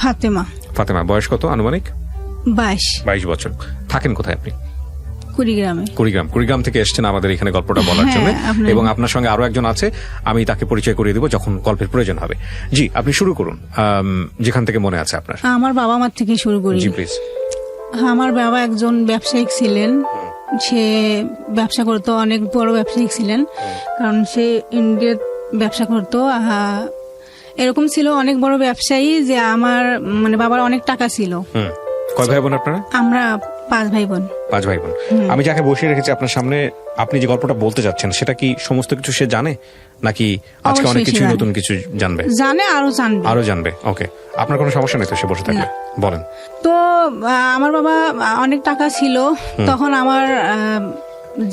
ফাতেমা। ফাতেমা, বয়স কত আনুমানিক? 22 বছর। থাকেন কোথায় আপনি? কুড়িগ্রামে। কুড়িগ্রাম থেকে এসেছেন আমাদের এখানে গল্পটা বলার জন্য, এবং আপনার সঙ্গে আরো একজন আছে, আমি তাকে পরিচয় করিয়ে দেবো যখন গল্পের প্রয়োজন হবে। জি, আপনি শুরু করুন যেখান থেকে মনে আছে আপনার। আমার বাবা মার থেকে শুরু করি। জি প্লিজ। আমার বাবা একজন ব্যবসায়িক ছিলেন, সে ব্যবসা করতো, অনেক বড় ব্যবসায়িক ছিলেন, কারণ সে ইন্ডিয়ার ব্যবসা করতো। এরকম ছিল অনেক বড় ব্যবসায়ী যে আমার মানে বাবার অনেক টাকা ছিল। কয় ভাই বোন আপনারা? আমরা 5 ভাই বোন। 5 ভাই বোন। আমি যাকে বসিয়ে রেখেছি আপনার সামনে, আপনি যে গল্পটা বলতে যাচ্ছেন সেটা কি সমস্ত কিছু সে জানে, নাকি আজকে অনেক কিছু নতুন কিছু জানবে? জানে, আরো জানবে। ওকে, আপনার কোনো সমস্যা নেই তো সে বসে থাকলে? বলেন। তো আমার বাবা অনেক টাকা ছিল তখন। আমার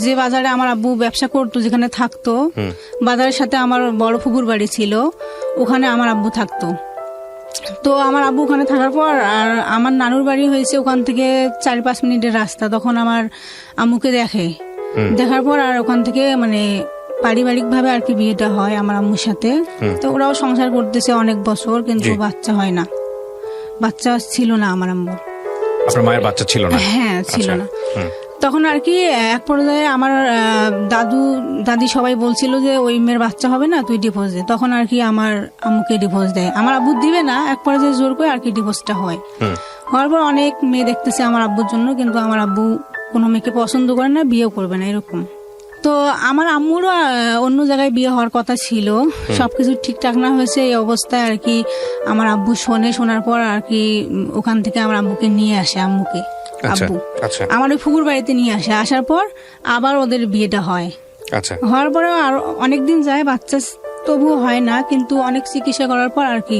যে বাজারে আমার আব্বু ব্যবসা করতো, যেখানে থাকতো, বাজারের সাথে আমার বড় ফুপুর বাড়ি ছিল, ওখানে আমার আব্বু থাকতো। তো আমার আব্বু ওখানে থাকার পর, আর আমার নানুর বাড়ি হয়েছে ওখান থেকে 4-5 মিনিটের রাস্তা। তখন আমার আম্মুকে দেখার পর আর ওখান থেকে মানে পারিবারিক ভাবে আর কি বিয়েটা হয় আমার আম্মুর সাথে। তো ওরাও সংসার করতেছে অনেক বছর, কিন্তু বাচ্চা হয় না, বাচ্চা ছিল না আমার আম্মুর। আপনার মায়ের বাচ্চা ছিল না? হ্যাঁ, ছিল না। তখন আর কি এক পর্যায়ে আমার দাদি সবাই বলছিল যে ওই মেয়ের বাচ্চা হবে না, তুই ডিভোর্স দে। তখন আর কি আমার আম্মুকে ডিভোর্স দেয়। আমার আব্বু দিবে না, এক পর্যায়ে জোর করে আর কি ডিভোর্সটা হয়। হওয়ার পর অনেক মেয়ে দেখতেছে আমার আব্বুর জন্য, কিন্তু আমার আব্বু কোনো মেয়েকে পছন্দ করে না, বিয়েও করবে না, এরকম। তো আমার আম্মুরও অন্য জায়গায় বিয়ে হওয়ার কথা ছিল, সবকিছু ঠিকঠাক না হয়েছে। এই অবস্থায় আর কি আমার আব্বু শোনার পর আর কি ওখান থেকে আমার আব্বুকে নিয়ে আসে, আব্বু আমার ওই ফুকুর বাড়িতে নিয়ে আসে। আসার পর আবার ওদের বিয়েটা হয়। হওয়ার পরে আরো অনেকদিন যায়, বাচ্চা তবুও হয় না, কিন্তু অনেক চিকিৎসা করার পর আর কি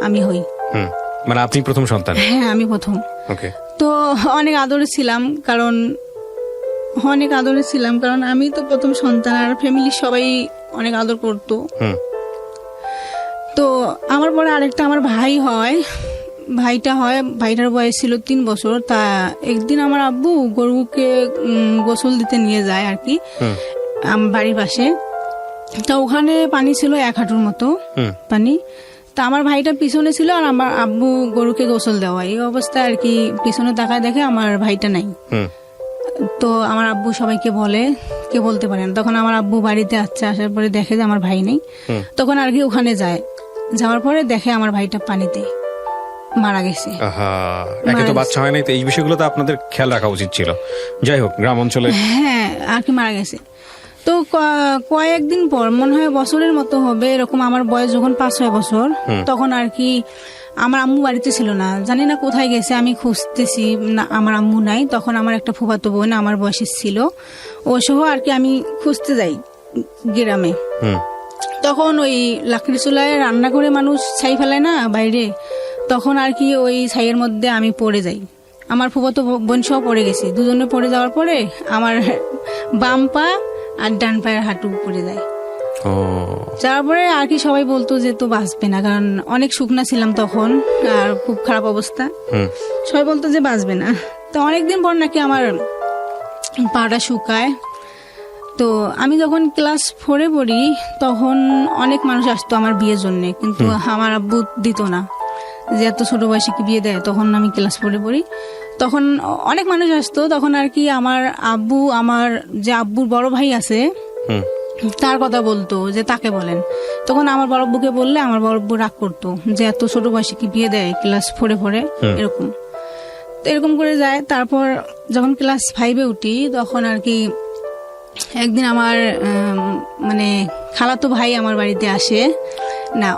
আমি হই। মানে আপনি প্রথম সন্তান? হ্যাঁ, আমি প্রথম। তো অনেক আদরে ছিলাম, কারণ আমি তো প্রথম সন্তান, আর ফ্যামিলির সবাই অনেক আদর করতো। তো আমার পরে আরেকটা আমার ভাইটার বয়স ছিল 3 বছর। তা একদিন আমার আব্বু গরুকে গোসল দিতে নিয়ে যায় আর কি বাড়ির পাশে। তা ওখানে পানি ছিল 1 হাঁটুর মতো পানি। তা আমার ভাইটা পিছনে ছিল, আর আমার আব্বু গরুকে গোসল দেওয়া। এই অবস্থায় আর কি পিছনে তাকায় দেখে আমার ভাইটা নাই। তো আমার আব্বু সবাইকে বলে, কে বলতে পারেন। তখন আমার আব্বু বাড়িতে আসার পরে দেখে যে আমার ভাই নেই। তখন আর কি ওখানে যাওয়ার পরে দেখে আমার ভাইটা পানিতে মারা গেছে। একে তো বাচ্চা হয় নাই, তো এই বিষয়গুলো তো আপনাদের খেয়াল রাখা উচিত ছিল। যাই হোক, গ্রাম অঞ্চলে হ্যাঁ আর কি মারা গেছে। তো কয়েকদিন পর, মনে হয় বছরের মতো হবে এরকম, আমার বয়স যখন 5-6 বছর, তখন আর কি আমার আম্মু বাড়িতে ছিল না, জানি না কোথায় গেছে। আমি খুঁজতেছি, আমার আম্মু নাই। তখন আমার একটা ফুফাতো বোন আমার বয়সের ছিল, ও সহ আর কি আমি খুঁজতে যাই গ্রামে। তখন ওই লাকড়ি চুলায় রান্না করে মানুষ ছাই ফেলায় না বাইরে, তখন আর কি ওই ছাইয়ের মধ্যে আমি পড়ে যাই। আমার ফুফাতো বোন সহ পড়ে গেছি। দুজনে পড়ে যাওয়ার পরে আমার বাম পা আর ডান পায়ের হাঁটু পড়ে যায়। তারপরে আর কি সবাই বলতো যে তো বাঁচবে না, কারণ অনেক শুকনা ছিলাম তখন, আর খুব খারাপ অবস্থা। সবাই বলতো যে বাঁচবে না। তো অনেকদিন পর নাকি আমার পাটা শুকায়। তো আমি যখন ক্লাস 4-এ পড়ি, তখন অনেক মানুষ আসতো আমার বিয়ের জন্য, কিন্তু আমার আব্বু দিত না, যে এত ছোট বয়সে কি বিয়ে দেয়। তখন আমি ক্লাস 4-এ পড়ি, তখন অনেক মানুষ আসতো। তখন আর কি আমার যে আব্বুর বড় ভাই আছে, তার কথা বলতো যে তাকে বলেন। তখন আমার বড় আব্বুকে বললে আমার বড় আব্বু রাগ করতো, যে এত ছোট বয়সে কি বিয়ে দেয় ক্লাস 4-এ পড়ে, এরকম করে যায়। তারপর যখন ক্লাস 5-এ উঠি, তখন আর কি একদিন আমার মানে খালাতো ভাই আমার বাড়িতে আসে না।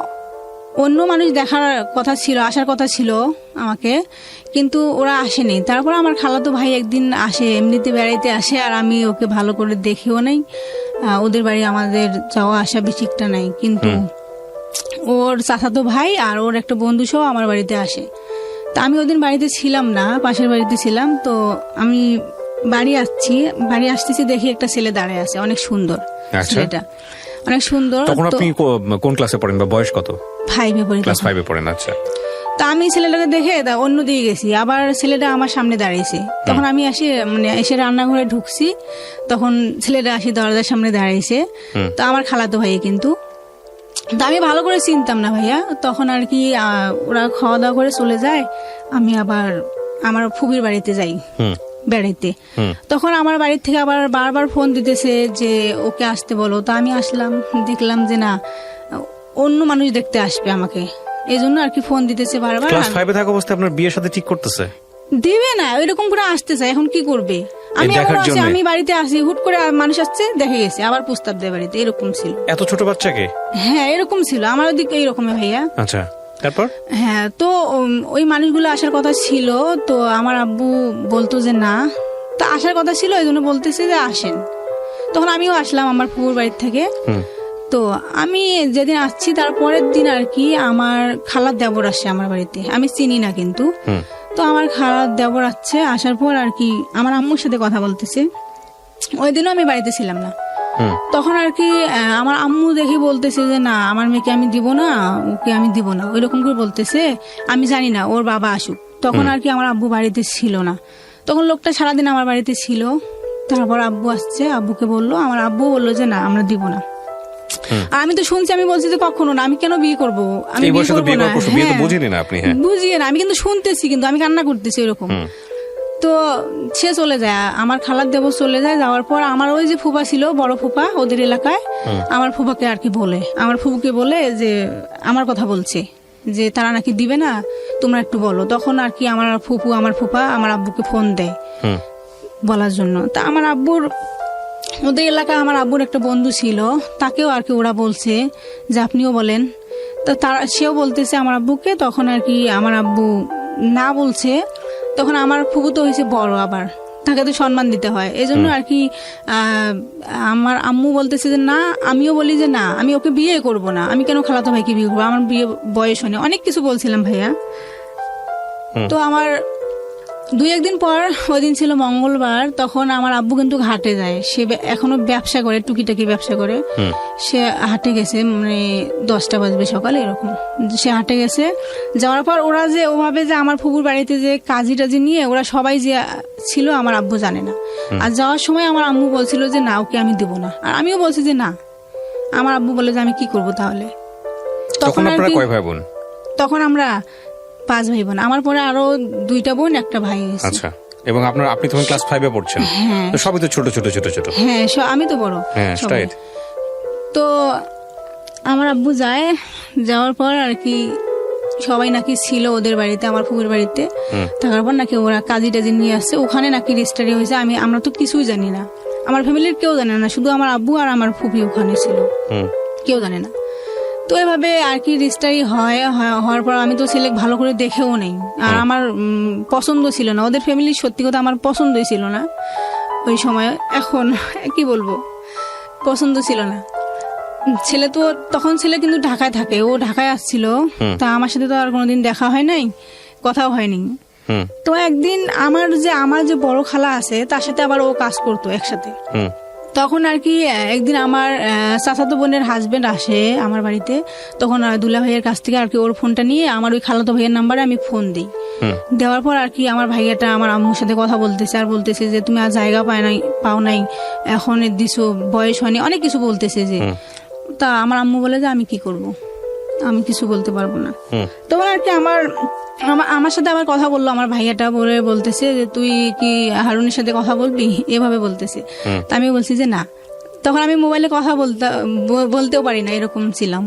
অন্য মানুষ আসার কথা ছিল আমাকে, কিন্তু ওরা আসেনি। তারপর আমার খালাতো ভাই একদিন আসে, এমনিতে বেড়াইতে আসে, আর আমি ওকে ভালো করে দেখিও নাই। ওদের বাড়ি আমাদের যাওয়া আসা বেশিটা নাই, কিন্তু ওর চাচাতো ভাই আর ওর একটা বন্ধু সহ আমার বাড়িতে আসে। তা আমি ওদিন বাড়িতে ছিলাম না, পাশের বাড়িতে ছিলাম। তো আমি বাড়ি আসতেছি, দেখি একটা ছেলে দাঁড়ায় আছে, অনেক সুন্দর ছেলেটা, অনেক সুন্দর। তখন আপনি কোন ক্লাসে পড়েন বা বয়স কত? 5-এ পড়ি। ক্লাস 5-এ পড়েন, আচ্ছা। তা আমি ছেলেটাকে দেখে অন্য দিকে গেছি, আবার ছেলেটা আমার সামনে দাঁড়িয়েছে। তখন আমি এসে রান্নাঘরে ঢুকছি, তখন ছেলেটা আসি দরজার সামনে দাঁড়িয়েছে। তো আমার খালাতো ভাই, কিন্তু তো আমি ভালো করে চিনতাম না ভাইয়া, তখন আর কি ওরা খাওয়া দাওয়া করে চলে যায়, আমি আবার আমার ফুবির বাড়িতে যাই বেড়াইতে। তখন আমার বাড়ির থেকে আবার বারবার ফোন দিতেছে যে ওকে আসতে বলো। তো আমি আসলাম, দেখলাম যে না, অন্য মানুষ দেখতে আসবে আমাকে, এই জন্য আর কি ফোন দিতেছে বারবার। ক্লাস 5 এ থাকা অবস্থায় আপনার বিয়ের সাথে ঠিক করতেছে? দিবে না, এরকম করে আসতেছে, এখন কি করবে? আমি দেখার জন্য আমি বাড়িতে আসি, হুট করে মানুষ আসছে, দেখে গেছে, আবার প্রস্তাব দেয় বাড়িতে, এরকম ছিল। এত ছোট বাচ্চাকে? হ্যাঁ এরকম ছিল আমার ওদিকে, এইরকম ভাইয়া। আচ্ছা, তারপর? হ্যাঁ, তো ওই মানুষগুলো আসার কথা ছিল, তো আমার আব্বু বলতো যে না, তো আসার কথা ছিল, এই জন্য বলতেছে যে আসেন। তখন আমিও আসলাম আমার ফুফুর বাড়ির থেকে। তো আমি যেদিন আসছি তার পরের দিন আর কি আমার খালার দেবর আসে আমার বাড়িতে, আমি চিনি না কিন্তু। তো আমার খালার দেবর আসছে, আসার পর আর কি আমার আম্মুর সাথে কথা বলতেছে। ওই দিনও আমি বাড়িতে ছিলাম না। তখন আর কি আমার আম্মু দেখি বলতেছে যে না, আমার মেয়েকে আমি দিব না, ওকে আমি দিব না, ওইরকম করে বলতেছে। আমি জানি না ওর বাবা আসুক। তখন আর কি আমার আব্বু বাড়িতে ছিল না, তখন লোকটা সারাদিন আমার বাড়িতে ছিল। তারপর আব্বু আসছে, আব্বুকে বললো, আমার আব্বু বললো যে না, আমরা দিব না। আর আমি তো শুনছি, আমি বলছি যে কখনো না, আমি কেন বিয়ে করবো, আমি বিয়ে করবো না। বুঝিয়ে না, আমি কিন্তু শুনতেছি, কিন্তু আমি কান্না করতেছি এরকম। তো সে চলে যায়, আমার খালার দেবর চলে যায়। যাওয়ার পর আমার ওই যে ফুপা ছিল, বড় ফুপা ওদের এলাকায়, আমার ফুপাকে আর কি বলে, আমার ফুপুকে বলে যে আমার কথা বলছে যে তারা নাকি দিবে না, তোমরা একটু বলো। তখন আর কি আমার ফুপু, আমার ফুপা আমার আব্বুকে ফোন দেয় বলার জন্য। তা আমার আব্বুর, ওদের এলাকায় আমার আব্বুর একটা বন্ধু ছিল, তাকেও আর কি ওরা বলছে যে আপনিও বলেন। তো তারা, সেও বলতেছে আমার আব্বুকে। তখন আর কি আমার আব্বু না বলছে। তখন আমার ফুপু তো হয়েছে বড়, আবার তাকে তো সম্মান দিতে হয়, এই জন্য আর কি আমার আম্মু বলতেছে যে না, আমিও বলি যে না, আমি ওকে বিয়ে করব না, আমি কেন খালাতো ভাইকে বিয়ে করবো, আমার বিয়ে বয়স হয়নি, অনেক কিছু বলছিলাম ভাইয়া। তো আমার 2-1 দিন পর, ওই দিন ছিল মঙ্গলবার, তখন আমার আব্বু কিন্তু ঘাটে যায়। সে এখনো ব্যবসা করে, টুকিটাকি ব্যবসা করে। সে হাটে গেছে, মানে 10টা বাজবে সকালে এরকম, সে হাটে গেছে। যাওয়ার পর ওরা যে ওভাবে যে আমার ফুপুর বাড়িতে যে কাজি টাজি নিয়ে ওরা সবাই যে ছিল, আমার আব্বু জানে না। আর যাওয়ার সময় আমার আম্মু বলছিল যে না, ওকে আমি দিব না। আর আমিও বলছি যে না। আমার আব্বু বলে যে আমি কি করব তাহলে। তখন তখন আমরা 5 ভাই বোন, আমার পরে আরো 2টা বোন, একটা ভাই। আচ্ছা, এবং আপনি তখন ক্লাস 5 এ পড়ছেন? হ্যাঁ, তো সবই তো ছোট ছোট ছোট ছোট। হ্যাঁ, আমি তো বড়। তো আমার আব্বু যায়, যাওয়ার পর আর কি সবাই নাকি ছিল ওদের বাড়িতে, আমার ফুফুর বাড়িতে। থাকার পর নাকি ওরা কাজী টাজি নিয়ে আসছে, ওখানে নাকি রেজিস্ট্রি হয়েছে। আমরা তো কিছুই জানি না, আমার ফ্যামিলির কেউ জানে না, শুধু আমার আব্বু আর আমার ফুফি ওখানে ছিল, কেউ জানে না। তো এভাবে আর কি রেজিস্ট্রি হওয়ার পর আমি তো ছেলে ভালো করে দেখেও নেই, আর আমার পছন্দ ছিল না, ওদের ফ্যামিলির সত্যি কথা আমার পছন্দই ছিল না ওই সময়। এখন কি বলবো, পছন্দ ছিল না। ছেলে তো তখন, ছেলে কিন্তু ঢাকায় থাকে, ও ঢাকায় আসছিল। তা আমার সাথে তো আর কোনোদিন দেখা হয় নাই, কথাও হয়নি। তো একদিন আমার যে বড় খালা আছে, তার সাথে আবার ও কাজ করতো একসাথে। তখন আর কি একদিন আমার চাচাতো বোনের হাজবেন্ড আসে আমার বাড়িতে। তখন দুলা ভাইয়ের কাছ থেকে আর কি ওর ফোনটা নিয়ে আমার ওই খালাতো ভাইয়ের নাম্বারে আমি ফোন দিই। দেওয়ার পর আর কি আমার ভাইয়াটা আমার আম্মুর সাথে কথা বলতেছে, আর বলতেছে যে তুমি আর জায়গা পাও নাই, এখন দিছো, বয়স হয়নি, অনেক কিছু বলতেছে যে। তা আমার আম্মু বলে যে আমি কি করব, আমি কিছু বলতে পারবো না। তখন আর কি আমার সাথে আবার কথা বললো আমার ভাইয়াটা, বলতেছে যে তুই কি হারুনের সাথে কথা বলবি, এভাবে বলতেছে। তা আমি বলছি যে না। তখন আমি মোবাইলে কথা বলতেও পারি না, এরকম ছিলাম।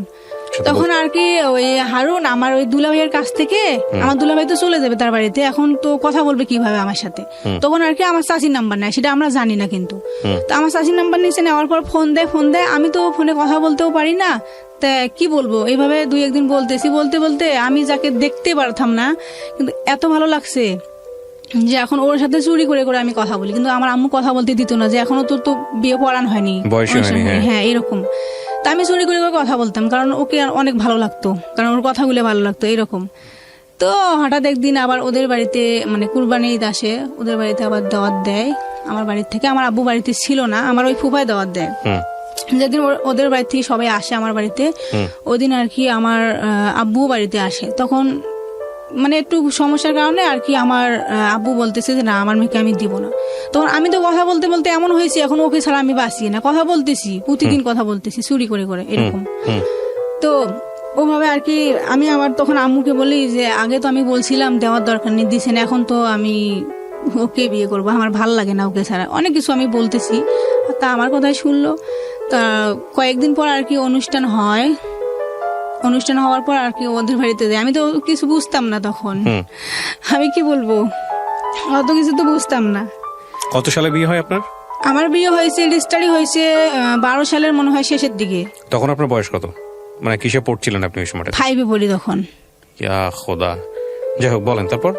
তখন আর কি ওই হারুন আমার ওই দুলা ভাইয়ের কাছ থেকে, আমার দুলা ভাই তো চলে যাবে তার বাড়িতে, এখন তো কথা বলবে কিভাবে আমার সাথে। তখন আর কি আমার চাচির নাম্বার নেয়, সেটা আমরা জানি না কিন্তু। তো আমার চাচির নাম্বার নিচে নেওয়ার পর ফোন দেয়, আমি তো ফোনে কথা বলতেও পারি না, তা কি বলবো। এইভাবে 2-1 দিন বলতে আমি যাকে দেখতে পারতাম না, কিন্তু এত ভালো লাগছে যে এখন ওর সাথে চুরি করে আমি কথা বলি। কিন্তু আমার আম্মু কথা বলতে দিত না, যে এখনো তো বিয়ে পড়ানো হয়নি, হ্যাঁ এরকম। তা আমি চুরি করে কথা বলতাম, কারণ ওকে অনেক ভালো লাগতো, কারণ ওর কথাগুলো ভালো লাগতো এরকম। তো হঠাৎ একদিন আবার ওদের বাড়িতে, মানে কুরবানি ঈদ আসে, ওদের বাড়িতে আবার দাওয়াত দেয় আমার বাড়ির থেকে। আমার আব্বু বাড়িতে ছিল না, আমার ওই ফুফায় দাওয়াত দেয়। যেদিন ওদের বাড়ি থেকে সবাই আসে আমার বাড়িতে, ওদিন আর কি আমার আব্বু বাড়িতে আসে। তখন মানে একটু সমস্যার কারণে আর কি আমার আব্বু বলতেছে যে না, আমার মেয়েকে আমি দিব না। তখন আমি তো কথা বলতে এমন হয়েছি, এখন ওকে ছাড়া আমি বাঁচি না, কথা বলতেছি, প্রতিদিন কথা বলতেছি চুরি করে এরকম। তো ওভাবে আর কি আমি আবার তখন আম্মুকে বলি যে আগে তো আমি বলছিলাম দেওয়ার দরকার নেই, দিছেন, এখন তো আমি ওকে বিয়ে করবো, আমার ভাল লাগে না ওকে ছাড়া, অনেক কিছু আমি বলতেছি। তা আমার কথাই শুনলো। তা কয়েকদিন পর আর কি অনুষ্ঠান হয়, অনুষ্ঠান হওয়ার পর আর কি ওদের বাড়িতে যাই। আমি তো কিছু বুঝতাম না তখন, আমি কি বলবো, অত কিছু তো বুঝতাম না। কত সালে বিয়ে হয় আপনার? আমার বিয়ে হয়েছে, স্টাডি হয়েছে 12 সালের মনে হয় শেষের দিকে। তখন আপনার বয়স কত, মানে কিসে পড়ছিলেন আপনি ওই সময়টা? 5-এ পড়ি তখন। ইয়া খোদা, যাই হোক বলেন তারপর।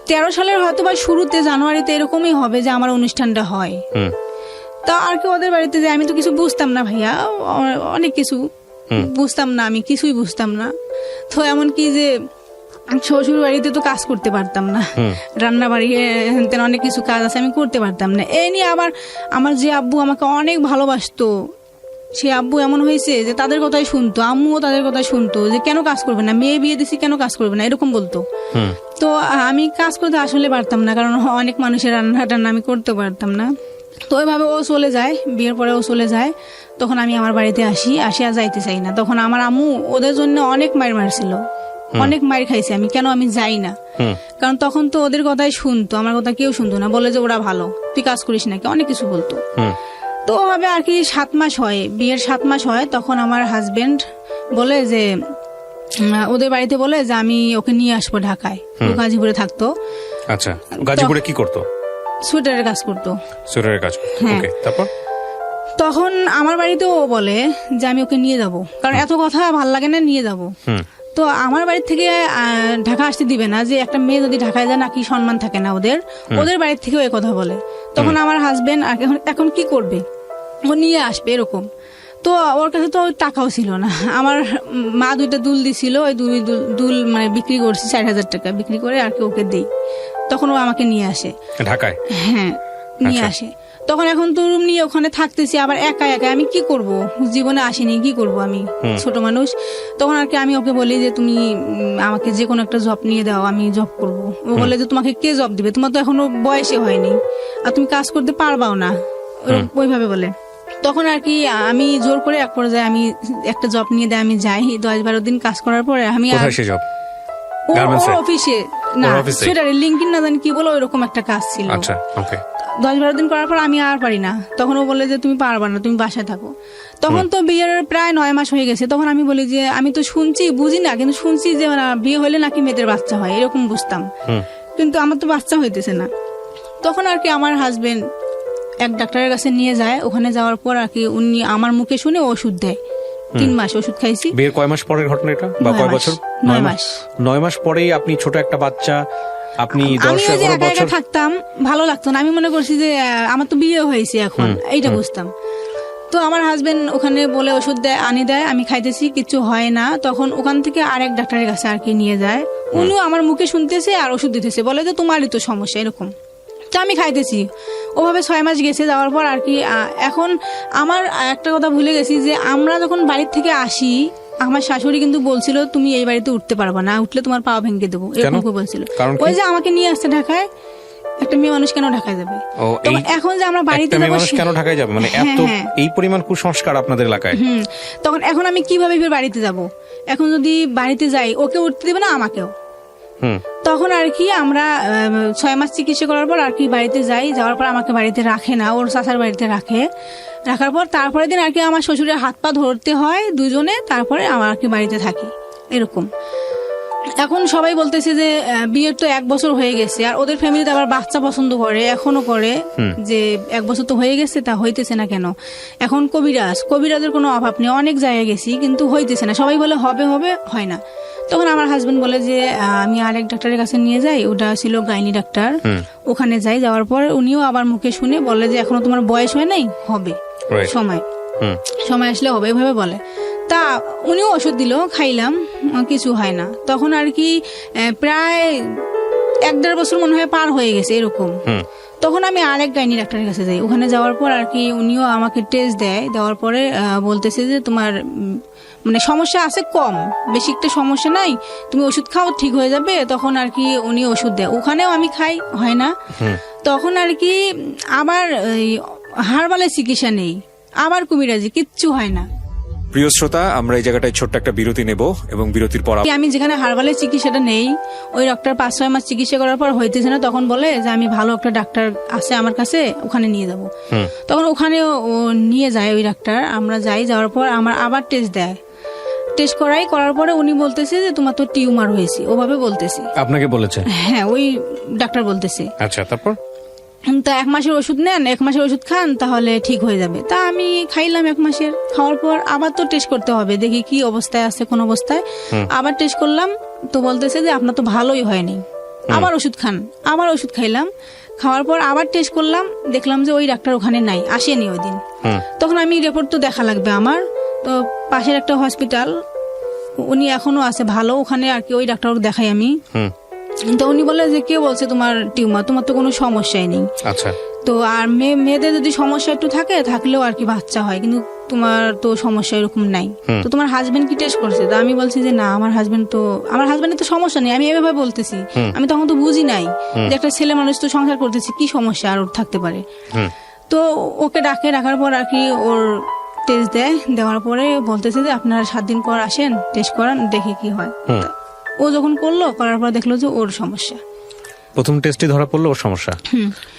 13 সালের হয়তো বা শুরুতে জানুয়ারিতে এরকমই হবে যে আমার অনুষ্ঠানটা হয়। তা আর কি ওদের বাড়িতে যাই, আমি তো কিছু বুঝতাম না ভাইয়া, অনেক কিছু বুঝতাম না, আমি কিছুই বুঝতাম না। তো এমন কি যে শ্বশুর বাড়িতে তো কাজ করতে পারতাম না, রান্না বাড়ি অনেক কিছু কাজ আছে আমি করতে পারতাম না। এই নিয়ে আবার আমার যে আব্বু আমাকে অনেক ভালোবাসতো, সে আব্বু এমন হয়েছে যে তাদের কথাই শুনতো, আম্মুও তাদের কথাই শুনতো যে কেন কাজ করবে না, মেয়ে বিয়ে দিছি কেন কাজ করবে না, এরকম বলতো। তো আমি কাজ করতে আসলে পারতাম না, কারণ অনেক মানুষের রান্না টান্না আমি করতে পারতাম না। তো ওইভাবে ও চলে যায়, বিয়ের পরে ও চলে যায়। তখন আমি আমার বাড়িতে আসি আর যাইতে চাই না। তখন আমার আম্মু ওদের জন্য অনেক মার মারছিল, অনেক মার খাইছে আমি, কেন আমি যাই না। কারণ তখন তো ওদের কথাই শুনতো, আমার কথা কেউ শুনতো না, বলে যে ওরা ভালো, তুই কাজ করিস নাকি, অনেক কিছু বলতো। তো ওভাবে আর কি 7 মাস হয়, বিয়ের 7 মাস হয়। তখন আমার হাজবেন্ড বলে যে ওদের বাড়িতে বলে যে আমি ওকে নিয়ে আসবো ঢাকায়। ও গাজীপুরে থাকতো। আচ্ছা, গাজীপুরে কি করতো? সোয়েটারের কাজ করতো। সোয়েটারের কাজ করতো, ওকে। তারপর তখন আমার বাড়িতে ও বলে যে আমি ওকে নিয়ে যাব, কারণ এত কথা ভাল লাগে না, নিয়ে যাব। তো আমার বাড়ি থেকে ঢাকা আসতে দিবে না, যে একটা মেয়ে যদি ঢাকায় যায় নাকি সম্মান থাকে না ওদের, ওদের বাড়ির থেকেও এই কথা বলে। তখন আমার হাজবেন্ড এখন কি করবে, ও নিয়ে আসবে এরকম। তো ওর কাছে তো টাকাও ছিল না। আমার মা 2টা দুল দিছিল, ওই 2 দুল মানে বিক্রি করছি 4000 টাকা বিক্রি করে আর কি ওকে দিই। তখন ও আমাকে নিয়ে আসে ঢাকায়। হ্যাঁ, নিয়ে আসে। তখন এখন তো রুম নিয়ে ওখানে থাকতেছি, আবার একা একা আমি কি করব, জীবনে আসিনি, কি করব আমি, ছোট মানুষ। তখন আর কি আমি ওকে বলি যে তুমি আমাকে যে কোনো একটা জব নিয়ে দাও, আমি জব করব। ও বলে যে তোমাকে কে জব দিবে, তোমার তো এখনো বয়সে হয়নি আর তুমি কাজ করতে পারবাও না, ওইভাবে বলে। তখন আর কি আমি জোর করে এক পর্যায়ে আমি একটা জব নিয়ে দেয়, আমি যাই। 10-12 দিন কাজ করার পরে আমি অফিসে না, সেটা লিঙ্কিন না জানি কি বলো, ওইরকম একটা কাজ ছিল। 10-12 দিন করার পর আমি আর পারি না। তখন ও বলে যে তুমি পারবা না, তুমি বাসায় থাকো। তখন তো বিয়ের প্রায় 9 মাস হয়ে গেছে। তখন আমি বলি যে আমি তো শুনছি, বুঝি না, কিন্তু শুনছি যে বিয়ে হলে নাকি মেয়েদের বাচ্চা হয়, এরকম বুঝতাম, কিন্তু আমার তো বাচ্চা হইতেছে না। তখন আর কি আমার হাজবেন্ড এক ডাক্তারের কাছে নিয়ে যায়। ওখানে যাওয়ার পর আর কি উনি আমার মুখে শুনে ওষুধ দেয়। 3 মাস ওষুধ খাইছি। বিয়ের কয় মাস পরের ঘটনা এটা, বা কয় বছর? 9 মাস। 9 মাস পরেই আপনি ছোট একটা বাচ্চা, আপনি 10-11 বছর থাকতাম, ভালো লাগতো না। আমি মনে করছি যে আমার তো বিয়ে হয়েছে এখন, এইটা বুঝতাম। তো আমার হাজবেন্ড ওখানে বলে ওষুধ দেয়, আনি দেয়, আমি খাইতেছি, কিছু হয় না। তখন ওখান থেকে আরেক ডাক্তারের কাছে আর কি নিয়ে যায়। উনিও আমার মুখে শুনতেছে আর ওষুধ দিতেছে, বলে যে তোমারই তো সমস্যা এরকম। তো আমি খাইতেছি, ওভাবে 6 মাস গেছে। যাওয়ার পর আর কি এখন আমার একটা কথা ভুলে গেছি যে আমরা যখন বাড়ির থেকে আসি, আমার শাশুড়ি কিন্তু বলছিল তুমি এই বাড়িতে উঠতে পারবা না, উঠলে তোমার পা ভেঙে দেবো, এরকম বলছিল। ওই যে আমাকে নিয়ে আসছে ঢাকায়, একটা মেয়ে মানুষ কেন ঢাকায় যাবে? এখন যে আমরা বাড়িতে কেন ঢাকায় যাবে, মানে এত এই পরিমাণ কুসংস্কার আপনাদের এলাকায়। তখন এখন আমি কিভাবে বাড়িতে যাব? এখন যদি বাড়িতে যাই, ওকে উঠতে দেবে না, আমাকেও। তখন আর কি আমরা 6 মাস চিকিৎসা করার পর আর কি বাড়িতে যাই। যাওয়ার পর আমাকে বাড়িতে রাখে না, ওর চাচার বাড়িতে রাখে। রাখার পর তারপরে দিন আর কি আমার শ্বশুরের হাত পা ধরতে হয় দুজনে, তারপরে আমার আর কি বাড়িতে থাকি এরকম। এখন সবাই বলতেছে যে বিয়ের তো 1 বছর হয়ে গেছে, আর ওদের ফ্যামিলিতে আবার বাচ্চা পছন্দ করে, এখনো করে, যে 1 বছর তো হয়ে গেছে, তা হইতেছে না কেন? এখন কবিরাজের কোনো অভাব নেই, অনেক জায়গায় গেছি কিন্তু হইতেছে না। সবাই বলে হবে হবে, হয় না। তখন আমার হাজবেন্ড বলে যে আমি আরেক ডাক্তারের কাছে নিয়ে যাই, ওটা ছিল গাইনি ডাক্তার। ওখানে যাই, যাওয়ার পর উনিও আবার মুখে শুনে বলে যে এখনো তোমার বয়স হয় নাই, হবে সময় আসলে হবে, এভাবে বলে। তা উনিও ওষুধ দিল, খাইলাম, কিছু হয় না। তখন আর কি প্রায় 1-1.5 বছর মনে হয় পার হয়ে গেছে এরকম। তখন আমি আরেক গাইনি ডাক্তারের কাছে যাই। ওখানে যাওয়ার পর আর কি উনিও আমাকে টেস্ট দেয়, দেওয়ার পরে বলতেছে যে তোমার মানে সমস্যা আছে কম, বেশি একটা সমস্যা নাই, তুমি ওষুধ খাও ঠিক হয়ে যাবে। তখন আর কি উনি ওষুধ দেয়, ওখানেও আমি খাই, হয় না। তখন আর কি আবার হারবালের চিকিৎসা নেই, আবার কুমিরাজি, কিচ্ছু হয় না। প্রিয় শ্রোতা, আমরা এই জায়গাটায় ছোট্ট একটা বিরতি নেব এবং বিরতির পর আমি যেখানে হারবালের চিকিৎসাটা নেই, ওই ডক্টর 5-6 মাস চিকিৎসা করার পর হইতেছে না, তখন বলে যে আমি ভালো একটা ডাক্তার আছে আমার কাছে, ওখানে নিয়ে যাব। তখন ওখানে ও নিয়ে যায় ওই ডাক্তার, আমরা যাই, যাওয়ার পর আমার আবার টেস্ট দেয়, টেস্ট করার পরে উনি বলতেছে যে তোমার তো টিউমার হয়েছে, ওভাবে বলতেছে। আপনাকে বলেছে? হ্যাঁ, ওই ডাক্তার বলতেছে। আচ্ছা, তারপর? তা 1 মাসের ওষুধ নেন, 1 মাসের ওষুধ খান, তাহলে ঠিক হয়ে যাবে। তা আমি খাইলাম 1 মাসের, খাওয়ার পর আবার তো টেস্ট করতে হবে, দেখি কি অবস্থায় আছে, কোন অবস্থায়। আবার টেস্ট করলাম, তো বলতেছে যে আপনার তো ভালোই হয়নি, আবার ওষুধ খান। আবার ওষুধ খাইলাম, খাওয়ার পর আবার টেস্ট করলাম, দেখলাম যে ওই ডাক্তার ওখানে নাই, আসেনি ওই দিন। তখন আমি রিপোর্ট তো দেখা লাগবে আমার, তো পাশের একটা হসপিটাল, উনি এখনো আছে ভালো, ওখানে আর কি ওই ডাক্তার দেখাই আমি। তো উনি বলে যে কে বলছে তোমার টিউমার, তোমার তো কোনো সমস্যাই নেই। আচ্ছা। তো আর মেয়েদের যদি সমস্যা একটু থাকলেও আর কি বাচ্চা হয়, কিন্তু তোমার তো সমস্যা এরকম নাই। তো তোমার হাজবেন্ড কি টেস্ট করছে? তো আমি বলছি যে না, আমার হাজবেন্ডের তো সমস্যা নেই, আমি এভাবে বলতেছি। আমি তখন তো বুঝি নাই যে একটা ছেলে মানুষ তো সংসার করতেছি, কি সমস্যা আর ওর থাকতে পারে। তো ওকে ডাকার পর আর কি ওর টেস্ট দেওয়ার পরে বলতেছে যে আপনার 7 দিন পর আসেন, টেস্ট করান, দেখি কি হয়। ও যখন করার পর দেখলো যে ওর সমস্যা। প্রথম টেস্টে ধরা পড়লো ওর সমস্যা।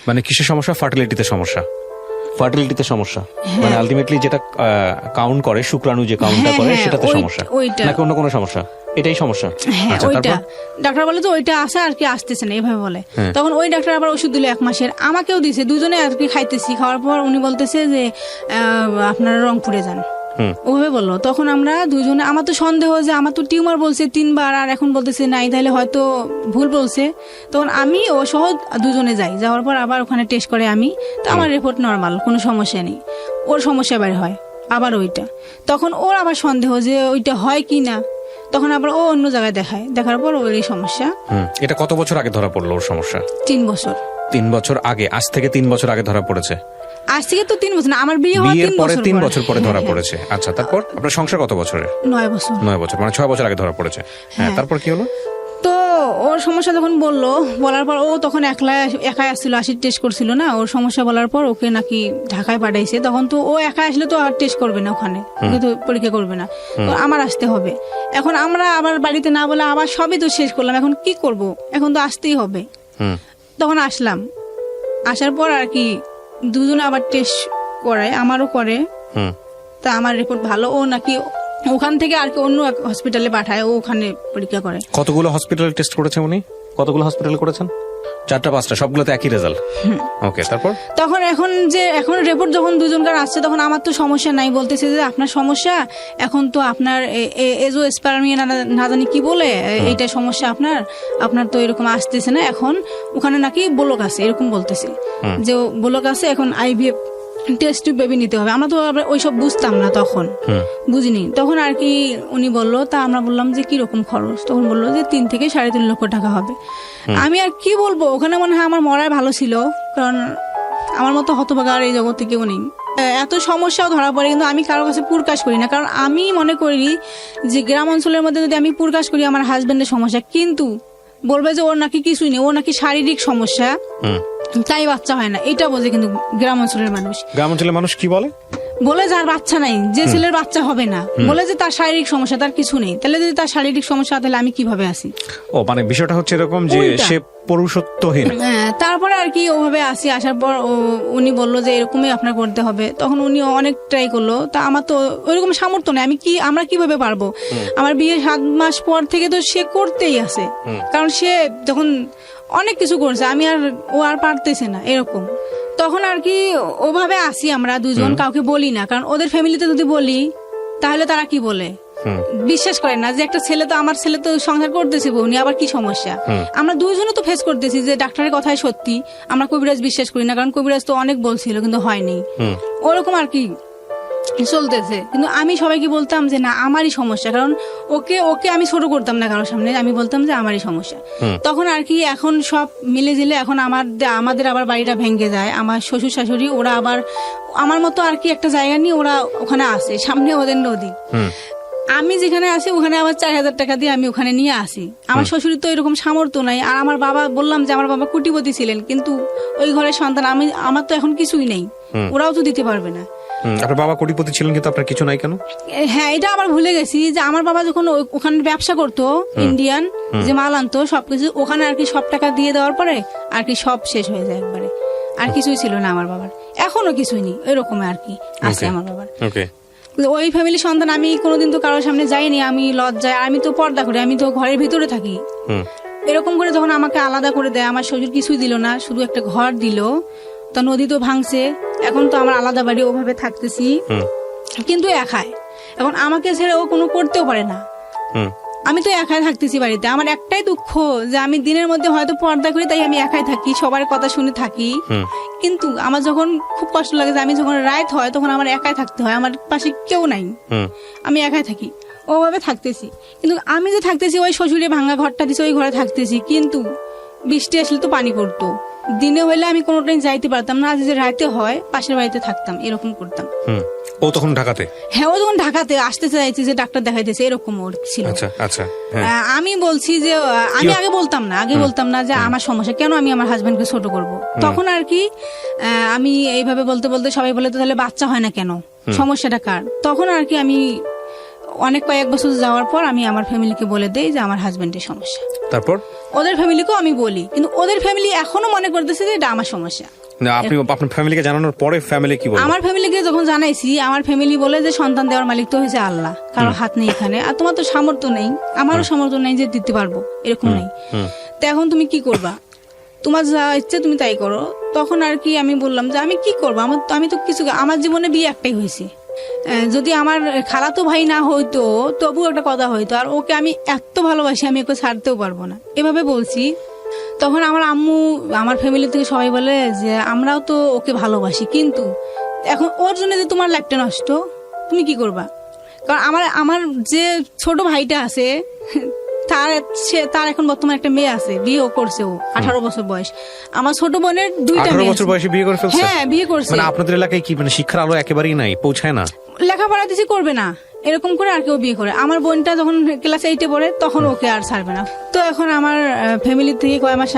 মানে কিসের সমস্যা? ফার্টিলিটিতে সমস্যা। মানে আলটিমেটলি যেটা কাউন্ট করে, শুক্রাণু যে কাউন্টটা করে, সেটাতে সমস্যা, নাকি অন্য কোনো সমস্যা? এটাই সমস্যা। হ্যাঁ, ওইটা ডাক্তার বলে তো ওইটা আসে আর কি, আসতেছে না, এভাবে বলে। তখন ওই ডাক্তার আবার ওষুধ দিল 1 মাসের, আমাকেও দিছে, দুজনে আর কি খাইতেছি। খাওয়ার পর উনি বলতেছে যে আপনারা রংপুরে যান, ওভাবে বললো। তখন আমরা দুজনে, আমার তো সন্দেহ যে আমার তো টিউমার বলছে 3 বার, আর এখন বলতেছে নাই, তাহলে হয়তো ভুল বলছে। তখন আমি ও সহ দুজনে যাই, যাওয়ার পর আবার ওখানে টেস্ট করে আমি, তো আমার রিপোর্ট নর্মাল, কোনো সমস্যা নেই। ওর সমস্যা বের হয় আবার ওইটা, তখন ওর আবার সন্দেহ যে ওইটা হয় কি না, তখন আবার ও অন্য জায়গায় দেখার পর ওরই সমস্যা। এটা কত বছর আগে ধরা পড়লো ওর সমস্যা? 3 বছর। 3 বছর আগে? আজ থেকে 3 বছর আগে ধরা পড়েছে? আজ থেকে তো 3 বছর না, আমার বিয়ের 3 বছর পরে ধরা পড়েছে। আচ্ছা, তারপর আপনার সংসার কত বছরের? 9 বছর। 9 বছর, মানে 6 বছর আগে ধরা পড়েছে। হ্যাঁ, তারপর কি হলো? তো ওর সমস্যা যখন বলার পর, ও তখন একাই আসছিল, আসির টেস্ট করছিল না। ওর সমস্যা বলার পর ওকে নাকি ঢাকায় পাঠাইছে। তখন তো ও একা আসলে তো আর টেস্ট করবে না, ওখানে তো পরীক্ষা করবে না, তো আমার আসতে হবে। এখন আমরা আবার বাড়িতে না বলে আবার সবই তো শেষ করলাম, এখন কি করব, এখন তো আসতেই হবে। তখন আসলাম, আসার পর আর কি দুজনে আবার টেস্ট করায়, আমারও করে। তা আমার রিপোর্ট ভালো, ও নাকি ওখান থেকে আর কি অন্য এক হসপিটালে পাঠায়, ও ওখানে পরীক্ষা করে। কতগুলো হসপিটালে টেস্ট করেছে উনি? কতগুলো হসপিটালে করেছেন? 4টা-5টা, সবগুলোতে একই রেজাল্ট? ওকে, তারপর? এখন রিপোর্ট যখন দুজনকার আসছে, তখন আমার তো সমস্যা নাই, বলতেছে যে আপনার সমস্যা এখন তো আপনার এজোস্পার্মিয়া না জানি কি বলে, এইটা সমস্যা আপনার তো এরকম আসতেছে না, এখন ওখানে নাকি ব্লক আছে, এরকম বলতেছে যে ব্লক আছে, এখন IVF টেস্ট বেবি নিতে হবে। আমরা তো ওইসব বুঝতাম না, তখন বুঝিনি। তখন আর কি উনি বললো, তা আমরা বললাম যে কিরকম খরচ? তখন বললো যে 3 থেকে 3.5 লক্ষ টাকা হবে। আমি আর কি বলবো, ওখানে মনে হয় আমার মরাই ভালো ছিল, কারণ আমার মতো হতভাগা আর এই জগতে কেউ নেই। এত সমস্যাও ধরা পড়ে, কিন্তু আমি কারো কাছে প্রকাশ করি না, কারণ আমি মনে করি যে গ্রাম অঞ্চলের মধ্যে যদি আমি প্রকাশ করি আমার হাজবেন্ডের সমস্যা, কিন্তু বলবে যে ওর নাকি কিছুই নেই, ওর নাকি শারীরিক সমস্যা, তাই বাচ্চা হয় না, এটা বোঝে। কিন্তু গ্রাম অঞ্চলের মানুষ কি বলে যার বাচ্চা নাই, যে ছেলের বাচ্চা হবে না, বলে যে তার শারীরিক সমস্যা, তার কিছু নেই। তাহলে যদি তার শারীরিক সমস্যা, তাহলে আমি কিভাবে আসি? মানে বিষয়টা হচ্ছে এরকম যে সে পুরুষত্বহীন। তারপরে আর কি ওভাবে আসার পর উনি বললো যে এরকমই আপনার করতে হবে। তখন উনি অনেক ট্রাই করলো, তা আমার তো ওইরকম সামর্থ্য নেই, আমরা কিভাবে পারবো? আমার বিয়ের 7 মাস পর থেকে তো সে করতেই আছে, কারণ সে যখন অনেক কিছু করছে, ও আর পারতেছে না, এরকম। তখন আর কি ওভাবে আসি আমরা দুজন, কাউকে বলি না, কারণ ওদের ফ্যামিলিতে যদি বলি তাহলে তারা কি বলে, বিশ্বাস করে না যে একটা ছেলে তো, আমার ছেলে তো সংসার করতেছে, বউনি আবার কি সমস্যা। আমরা দুইজনও তো ফেস করতেছি যে ডাক্তারের কথাই সত্যি, আমরা কবিরাজ বিশ্বাস করি না, কারণ কবিরাজ তো অনেক বলছিল কিন্তু হয়নি, ওরকম আর কি চলতেছে। কিন্তু আমি সবাইকে বলতাম যে না, আমারই সমস্যা, কারণ ওকে আমি ছোট করতাম না কারোর সামনে, আমি বলতাম যে আমারই সমস্যা। তখন আর কি এখন সব মিলে জিলে এখন আমাদের আবার বাড়িটা ভেঙে যায়। আমার শ্বশুর শাশুড়ি ওরা আবার আমার মতো আর কি একটা জায়গা নিয়ে ওরা ওখানে আসে, সামনে ওদের নদী, আমি যেখানে আসি ওখানে আবার 4,000 টাকা দিয়ে আমি ওখানে নিয়ে আসি। আমার শ্বশুর তো এরকম সামর্থ্য নাই, আর আমার বাবা, বললাম যে আমার বাবা কোটিপতি ছিলেন, কিন্তু ওই ঘরের সন্তান, আমার তো এখন কিছুই নেই, ওরাও তো দিতে পারবে না। আপনার বাবা কোটিপতি ছিলেন কিন্তু আপনার কিছু নাই কেন? হ্যাঁ, এটা আবার ভুলে গেছি যে আমার বাবা যখন ওখানে ব্যবসা করতো, ইন্ডিয়ান যে মাল আনতো সবকিছু, ওখানে আর কি সব টাকা দিয়ে দেওয়ার পরে আর কি সব শেষ হয়ে যায় একবারে, আর কিছুই ছিল না আমার বাবার, এখনো কিছুই নেই, এরকম আর কি আছে আমার বাবার। ওই ফ্যামিলি সন্তান, আমি কোনোদিন তো কারোর সামনে যাইনি, আমি লজ্জায়, আমি তো পর্দা করি, আমি তো ঘরের ভিতরে থাকি। এরকম করে যখন আমাকে আলাদা করে দেয়, আমার শ্বশুর কিছুই দিল না, শুধু একটা ঘর দিল, তা নদী তো ভাঙছে, এখন তো আমার আলাদা বাড়ি, ওভাবে থাকতেছি, কিন্তু একাই। এখন আমাকে ছেড়ে ও কোনো করতেও পারে না, আমি তো একাই থাকতেছি বাড়িতে। আমার একটাই দুঃখ যে আমি দিনের মধ্যে হয়তো পর্দা করি, তাই আমি একাই থাকি, সবার কথা শুনে থাকি, কিন্তু আমার যখন খুব কষ্ট লাগে যে আমি যখন রাত হয় তখন আমার একাই থাকতে হয়, আমার পাশে কেউ নাই, আমি একাই থাকি, ওভাবে থাকতেছি। কিন্তু আমি যে থাকতেছি ওই শ্বশুরে ভাঙা ঘরটা দিছে, ওই ঘরে থাকতেছি, কিন্তু বৃষ্টি আসলে তো পানি পড়তো, দিনে হইলে আমি কোনোটাই যাইতে পারতাম না, আজ যে রাতে হয় পাশের বাড়িতে থাকতাম, এরকম করতাম। ও তখন ঢাকাতে? হ্যাঁ, ও তখন ঢাকাতে আসতে চাইছে, যে ডাক্তার দেখাইতেছে, এরকম ওর ছিল। আমি বলছি যে আমি আগে বলতাম না যে আমার সমস্যা কেন, আমি আমার হাজবেন্ডকে ছোট করব। তখন আর কি আমি এইভাবে বলতে বলতে সবাই বলে তো তাহলে বাচ্চা হয় না কেন, সমস্যাটা কার? তখন আর কি আমি অনেক কয়েক বছর যাওয়ার পর আমি আমার ফ্যামিলিকে বলে দেই যে আমার হাজবেন্ডের সমস্যা। তারপর ওদের ফ্যামিলিকেও আমি বলি, কিন্তু ওদের ফ্যামিলি এখনো মনে করতেছে যে এটা আমার সমস্যা। আপনি আপনার ফ্যামিলিকে জানানোর পরে ফ্যামিলি কি বলে? আমার ফ্যামিলিকে যখন জানাইছি, আমার ফ্যামিলি বলে যে সন্তান দেওয়ার মালিক তো হয়েছে আল্লাহ, কারো হাত নেই এখানে, আর তোমার তো সামর্থ্য নেই, আমারও সামর্থ্য নেই যে দিতে পারবো, এরকম নেই, তো এখন তুমি কি করবা, তোমার যা ইচ্ছে তুমি তাই করো। তখন আর কি আমি বললাম যে আমি কি করবো, আমি তো কিছু, আমার জীবনে বিয়ে একটাই হয়েছে, যদি আমার খালাতো ভাই না হইতো তবু একটা কথা হইতো, আর ওকে আমি এত ভালোবাসি, আমি ওকে ছাড়তেও পারবো না, এভাবে বলছি। তখন আমার আম্মু, আমার ফ্যামিলি থেকে সবাই বলে যে আমরাও তো ওকে ভালোবাসি, কিন্তু এখন ওর জন্য যে তোমার লাইফটা নষ্ট, তুমি কি করবা? কারণ আমার যে ছোট ভাইটা আছে, তার এখন বর্তমানে একটা মেয়ে আছে, বিয়েও করছে, ও 18 বছর বয়স। আমার ছোট বোনের 2টা মেয়ে, 18 বছর বয়সে বিয়ে করে ফেলছে? হ্যাঁ, বিয়ে করছে। মানে আপনাদের এলাকায় কি মানে শিক্ষার আলো একেবারেই নাই, পৌঁছায় না, লেখাপড়া দিছি করবে না, এরকম করে আর কেউ বিয়ে করে। আমার বোনটা যখন ক্লাস 8-এ পড়ে তখন ওকে আর ছাড়বে না। তো এখন আমার ফ্যামিলি থেকে কয়েক মাস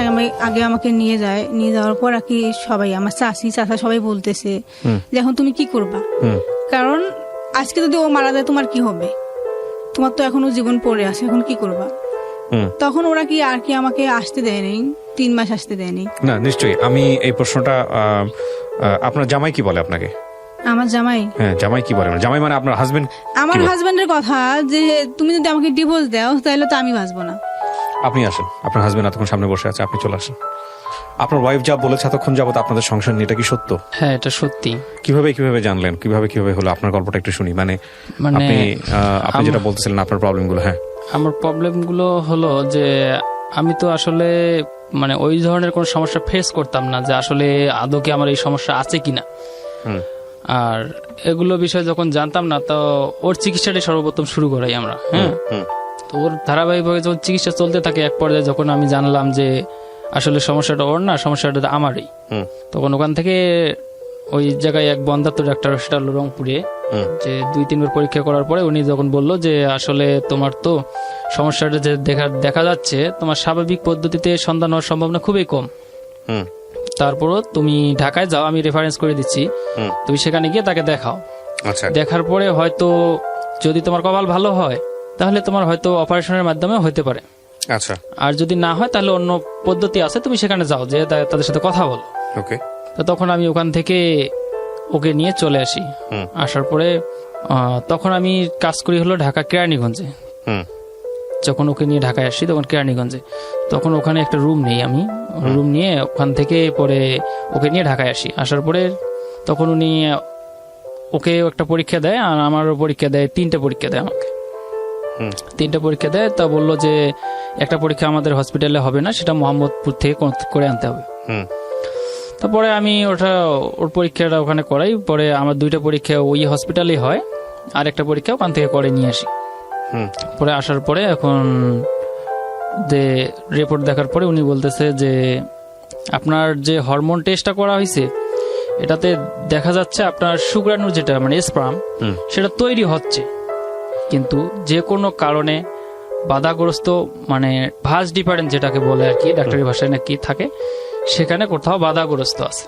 আগে আমাকে নিয়ে যাওয়ার পর আর কি সবাই, আমার চাচা সবাই বলতেছে যে এখন তুমি কি করবা, কারণ আজকে যদি ও মারা যায় তোমার কি হবে, তোমার তো এখনো জীবন পড়ে আছে, এখন কি করবা? তখন ওরা কি আর কি আমাকে আসতে দেয়নি, 3 মাস আসতে দেয়নি। না নিশ্চয়ই, আমি এই প্রশ্নটা, আপনার জামাই কি বলে আপনাকে? আমার জামাই? হ্যাঁ, জামাই কি বলে? জামাই মানে আপনার হাজবেন্ড? আমার হাজবেন্ডের কথা যে তুমি যদি আমাকে ডিভোর্স দাও তাহলে তো আমি বাঁচবো না। আপনি আসেন, আপনার হাজবেন্ড এতক্ষণ সামনে বসে আছে, আপনি চলে আসেন। আপনার ওয়াইফ যা বলেছে এতক্ষণ যাবত আপনাদের সংসার নিয়ে, এটা কি সত্য? হ্যাঁ, এটা সত্যি। কিভাবে জানলেন, কিভাবে হলো? আপনার গল্পটা একটু শুনি। মানে আপনি যেটা বলতেছিলেন আপনার প্রবলেম গুলো। হ্যাঁ, আমার প্রবলেম গুলো হলো যে আমি তো আসলে মানে ওই ধরনের কোন সমস্যা ফেস করতাম না, যে আসলে আদৌ কি আমার এই সমস্যা আছে কিনা। আর এগুলো বিষয়ে যখন জানতাম না, তো ওর চিকিৎসাটাই সর্বপ্রথম শুরু করাই আমরা। হ্যাঁ, তো ওর ধারাবাহিকভাবে যখন চিকিৎসা চলতে থাকে, এক পর্যায়ে যখন আমি জানলাম যে আসলে সমস্যাটা ওর না, সমস্যাটা আমারই, তখন ওখান থেকে ওই জায়গায় এক বন্ধাত্ম ডাক্তার, সেটা হলো রংপুরে, যে 2-3 বার পরীক্ষা করার পরে উনি যখন বললো যে আসলে তোমার তো সমস্যাটা যে দেখা যাচ্ছে, তোমার স্বাভাবিক পদ্ধতিতে সন্ধান হওয়ার সম্ভাবনা খুবই কম, তারপরও তুমি ঢাকায় যাও, আমি রেফারেন্স করে দিচ্ছি, তুমি সেখানে গিয়ে তাকে দেখাও। দেখার পরে হয়তো যদি তোমার কপাল ভালো হয় তাহলে তোমার হয়তো অপারেশনের মাধ্যমে হতে পারে, আর যদি না হয় তাহলে অন্য পদ্ধতি আছে, তুমি সেখানে যাও, যে তাদের সাথে কথা বলো। তো তখন আমি ওখান থেকে ওকে নিয়ে চলে আসি। আসার পরে তখন আমি কাজ করি হলো ঢাকা কেরানীগঞ্জে। যখন ওকে নিয়ে ঢাকায় আসি তখন কেরানীগঞ্জে, তখন ওখানে একটা রুম নেই, আমি রুম নিয়ে ওখান থেকে পরে ওকে নিয়ে ঢাকায় আসি। আসার পরে তখন উনি ওকে একটা পরীক্ষা দেয়, আর আমারও পরীক্ষা দেয়, 3টে পরীক্ষা দেয় আমাকে। 3টে পরীক্ষা দেয়, তা বললো যে একটা পরীক্ষা আমাদের হসপিটালে হবে না, সেটা মোহাম্মদপুর থেকে করে আনতে হবে। তারপরে আমি ওর পরীক্ষাটা ওখানে করাই, পরে আমার 2টা পরীক্ষা ওই হসপিটালেই হয়, আর একটা পরীক্ষা ওখান থেকে করে নিয়ে আসি। পরে আসার পরে এখন রিপোর্ট দেখার পরে উনি বলতেছে যে আপনার যে হরমোন টেস্টটা করা হয়েছে, এটাতে দেখা যাচ্ছে আপনার শুক্রাণু যেটা মানে স্পার্ম, সেটা তৈরি হচ্ছে, কিন্তু যে কোনো কারণে বাধাগ্রস্ত, মানে ভাঁজ ডিফারেন্স যেটাকে বলে আর কি, ডাক্তারি ভাষায় নাকি থাকে, সেখানে কোথাও বাধাগ্রস্ত আছে।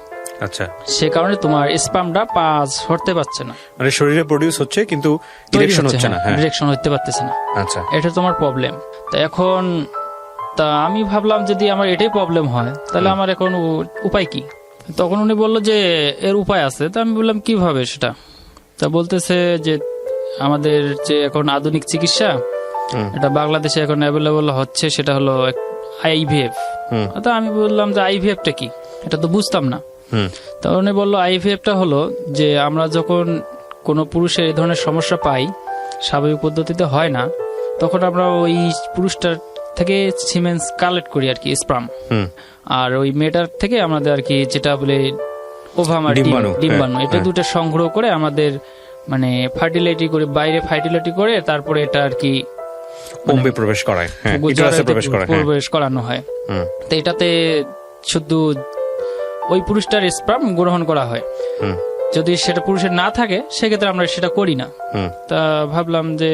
আচ্ছা, সে কারণে তোমার স্পামটা পাস হতে পারছে না, মানে শরীরে প্রডিউস হচ্ছে কিন্তু ইরেকশন হচ্ছে না। হ্যাঁ, ইরেকশন হতে পারতেছে না। আচ্ছা, এটা তোমার প্রবলেম। তা এখন আমি ভাবলাম যদি আমার এটাই প্রবলেম হয় তাহলে আমার এখন উপায় কি? তখন উনি বললো যে এর উপায় আছে। তা আমি বললাম কিভাবে সেটা? তা বলতেছে যে আমাদের যে এখন আধুনিক চিকিৎসা এটা বাংলাদেশে এখন অ্যাভেলেবল হচ্ছে, সেটা হলো আইভিএফ। তা আমি বললাম যে আইভিএফটা কি, এটা তো বুঝতাম না। তা উনি বললো আইভিএফটা হলো যে আমরা যখন কোনো পুরুষের এই ধরনের সমস্যা পাই, স্বাভাবিক পদ্ধতিতে হয় না, তখন আমরা ওই পুরুষটার থেকে সিমেন্স কালেক্ট করি আর কি, স্পার্ম। আর ওই মেয়েটার থেকে আমাদের আর কি যেটা বলে ওভামা, ডিম্বাণু, এটা দুটো সংগ্রহ করে আমাদের মানে ফার্টিলিটি করে, বাইরে ফার্টিলিটি করে তারপরে এটা আর কি ওমে প্রবেশ করায়, প্রবেশ করানো হয়। তো এটাতে শুধু ওই পুরুষটার স্পার্ম গ্রহণ করা হয়। যদি সেটা পুরুষের না থাকে সেক্ষেত্রে আমরা সেটা করি না। তা ভাবলাম যে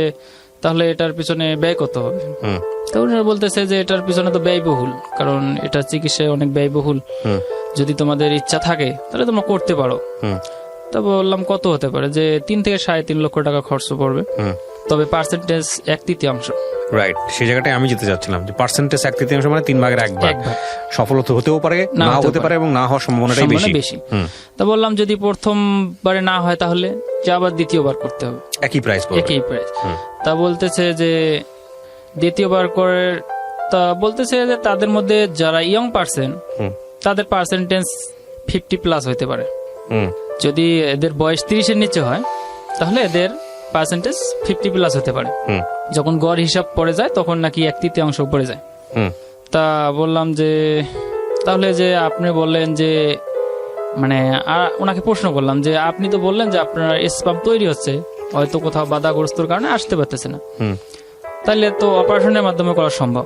তাহলে এটার পিছনে ব্যয় কত হবে? তো ওনারা বলতেছে যে এটার পিছনে তো ব্যয়বহুল, কারণ এটা চিকিৎসায় অনেক ব্যয়বহুল। যদি তোমাদের ইচ্ছা থাকে তাহলে তোমরা করতে পারো। তা বললাম কত হতে পারে? যে 3 থেকে 3.5 লক্ষ টাকা খরচ পড়বে, তবে পার্সেন্টেজ 1/3। রাইট, সেই জায়গাটায় আমি যেতে চাচ্ছিলাম যে পার্সেন্টেজ 1/3 মানে 3 ভাগের 1 ভাগ। সফল হতেও পারে, নাও হতে পারে, এবং না হওয়ার সম্ভাবনাটাই বেশি। তা বললাম যদি প্রথমবারে না হয় তাহলে যে আবার দ্বিতীয়বার করতে হবে, একই প্রাইস। তা বলতেছে যে দ্বিতীয়বার করে, তা বলতেছে যে তাদের মধ্যে যারা ইয়ং পার্সন তাদের পার্সেন্টেজ 50+ হইতে পারে। যদি এদের বয়স 30-এর নিচে হয় তাহলে এদের পার্সেন্টেজ 50+ হতে পারে। যখন গড় হিসাব পড়ে যায় তখন নাকি 1/3 পড়ে যায়। তা বললাম যে তাহলে যে আপনি বললেন যে মানে ওনাকে প্রশ্ন করলাম যে আপনি তো বললেন যে আপনার স্পাম তৈরি হচ্ছে, হয়তো কোথাও বাধাগ্রস্তর কারণে আসতে পারতেছে না, তাহলে তো অপারেশনের মাধ্যমে করা সম্ভব।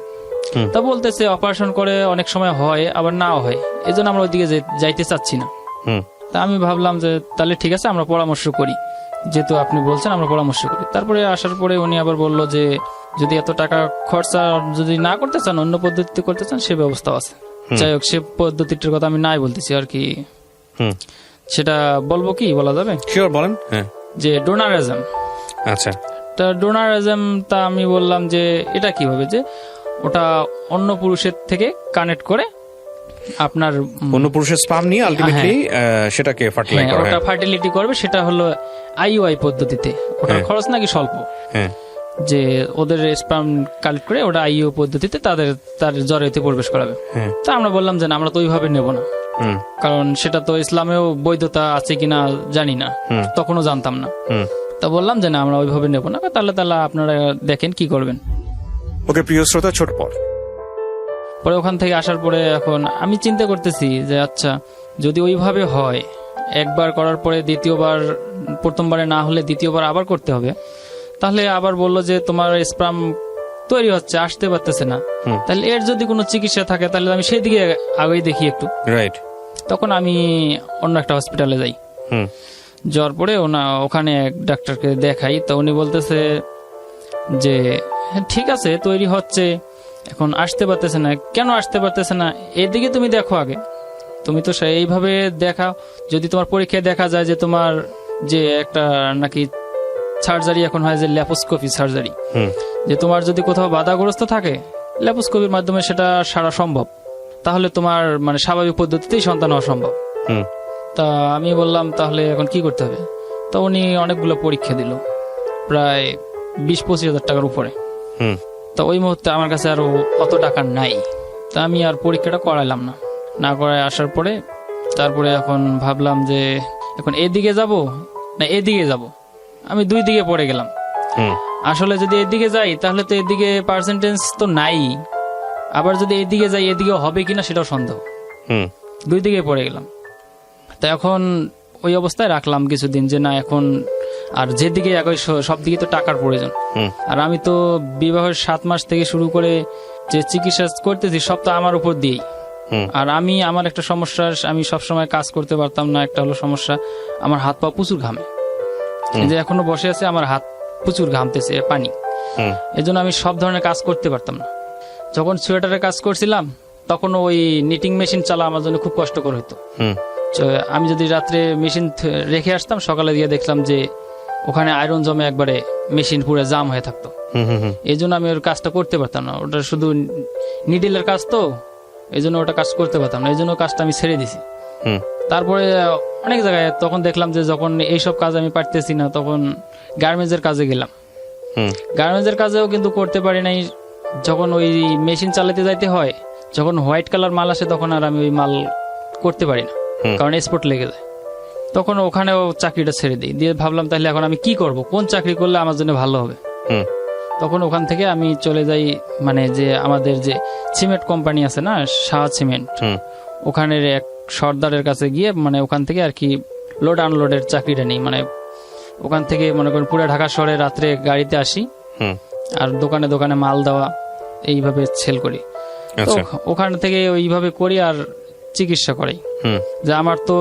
তা বলতেছে অপারেশন করে অনেক সময় হয় আবার নাও হয়, এজন্য আমরা ওইদিকে যাইতে চাচ্ছি না। তা আমি ভাবলাম যে তাহলে ঠিক আছে আমরা পরামর্শ করি, যেহেতু আপনি বলছেন আমরা পরামর্শ করি। তারপরে আসার পরে উনি আবার বলল যে যদি এত টাকা খরচা যদি না করতে চান, অন্য পদ্ধতিতে করতে চান, সে ব্যবস্থা আছে। যাই হোক, সে পদ্ধতিটার কথা আমি নাই বলতেছি আর কি। সেটা বলবো কি, বলা যাবে? শিওর, বলেন। যে ডোনারিজম। আচ্ছা, তা ডোনারিজম, তা আমি বললাম যে এটা কিভাবে? যে ওটা অন্য পুরুষের থেকে কানেক্ট করে আপনার অন্য পুরুষের স্পার্ম নিয়ে আলটিমেটলি সেটাকে ফার্টিলাইজ করা, ওটা ফার্টিলিটি করবে। সেটা হলো আইইউআই পদ্ধতিতে। ওটার খরচ নাকি স্বল্প, যে ওদের স্পার্ম কালেক্ট করে ওটা আইইউ পদ্ধতিতে তার জরায়ুতে প্রবেশ করাবে। তা আমরা বললাম যে না, আমরা তো ওইভাবে নেব না, কারণ সেটা তো ইসলামেও বৈধতা আছে কিনা জানি না, তখনও জানতাম না। তা বললাম যে না, আমরা ওইভাবে নেব না। তাহলে আপনারা দেখেন কি করবেন। ওকে প্রিয় শ্রোতা, ছোট পরে ওখান থেকে আসার পরে এখন আমি চিন্তা করতেছি যে আচ্ছা যদি ওইভাবে হয়, একবার করার পরে দ্বিতীয়বার, প্রথমবারে না হলে দ্বিতীয়বার আবার করতে হবে, তাহলে আবার বললো যে তোমার স্পার্ম তৈরি হচ্ছে, আসতে পারতেছে না, তাহলে এর যদি কোনো চিকিৎসা থাকে তাহলে আমি সেই দিকে আগেই দেখি একটু। রাইট। তখন আমি অন্য একটা হসপিটালে যাই। যাওয়ার পরে ওখানে এক ডাক্তারকে দেখাই। তো উনি বলতেছে যে ঠিক আছে তৈরি হচ্ছে, এখন আসতে পারতেছে না। কেন আসতে পারতেছে না? এদিকে তুমি দেখো আগে, তুমি তো এইভাবে দেখাও। যদি তোমার পরীক্ষায় দেখা যায় যে তোমার যে একটা নাকি সার্জারি এখন হয়, যে ল্যাপোস্কোপি সার্জারি, যে তোমার যদি কোথাও বাধাগ্রস্ত থাকে ল্যাপোস্কোপির মাধ্যমে সেটা সারা সম্ভব, তাহলে তোমার মানে স্বাভাবিক পদ্ধতিতেই সন্তান হওয়া সম্ভব। তা আমি বললাম তাহলে এখন কি করতে হবে? তো উনি অনেকগুলো পরীক্ষা দিল, প্রায় 20-25 হাজার টাকার উপরে। তো ওই মুহূর্তে আমার কাছে আরো অত টাকা নাই। তা আমি আর পরীক্ষাটা করাইলাম না করায় আসার পরে তারপরে এখন ভাবলাম যে এখন এদিকে যাব না এদিকে যাব। আমি 2 দিকে পড়ে গেলাম। আসলে যদি এদিকে যাই তাহলে তো এদিকে পার্সেন্টেজ তো নাই, আবার যদি এদিকে যাই এদিকে হবে কিনা সেটাও সন্দেহ। 2 দিকে পড়ে গেলাম। তা এখন ওই অবস্থায় রাখলাম কিছুদিন, যে না এখন আর যেদিকে একই সব দিকে তো টাকার প্রয়োজন। আর আমি তো বিবাহের 7 মাস থেকে শুরু করে যে চিকিৎসা করতেছি সব তো আমার উপর দিয়েই। আর আমার একটা সমস্যা, আমি সবসময় কাজ করতে পারতাম না। একটা হলো সমস্যা, আমার হাত পা প্রচুর ঘামে। যে এখনো বসে আছে আমার হাত প্রচুর ঘামতেছে পানি, এজন্য আমি সব ধরনের কাজ করতে পারতাম না। যখন সোয়েটারের কাজ করছিলাম তখন ওই নিটিং মেশিন চালা আমার জন্য খুব কষ্টকর হতো। হুম তো আমি যদি রাত্রে মেশিন রেখে আসতাম, সকালে গিয়ে দেখলাম যে ওখানে আয়রন জমে একবারে মেশিন পুরো জাম হয়ে থাকতো। হুম হুম হুম এই জন্য আমি ওর কাজটা করতে পারতাম না, ওটা শুধু নিডেলের কাজ তো, এই জন্য ওটা কাজ করতে পারতাম না, এই জন্য কাজটা আমি ছেড়ে দিছি। হুম তারপরে অনেক জায়গায় তখন দেখলাম যে যখন এইসব কাজ আমি পারতেছি না, তখন গার্মেন্টসের কাজে গেলাম। হুম গার্মেন্টসের কাজেও কিন্তু করতে পারি নাই, যখন ওই মেশিন চালাতে যাইতে হয়, যখন হোয়াইট কালার মাল আসে তখন আর আমি ওই মাল করতে পারি না, কারণ এক্সপোর্ট লেগে যায়। তখন ওখানেও চাকরিটা ছেড়ে দিই, দিয়ে ভাবলাম তাহলে এখন আমি কি করব, কোন চাকরি করলে আমার জন্য ভালো হবে। হুম তখন ওখান থেকে আমি চলে যাই, মানে যে আমাদের যে সিমেন্ট কোম্পানি আছে না, শাহ সিমেন্ট, হুম ওখানের এক সর্দারের কাছে গিয়ে মানে ওখান থেকে আর কি লোড আনলোডের চাকরিটা নিই। মানে ওখান থেকে মনে করেন পুরো ঢাকা শহরে রাত্রে গাড়িতে আসি, হুম আর দোকানে দোকানে মাল দেওয়া, এইভাবে সেল করি। তো আচ্ছা ওখান থেকে ওইভাবে করি আর চিকিৎসা করাই, হুম যে আমার তো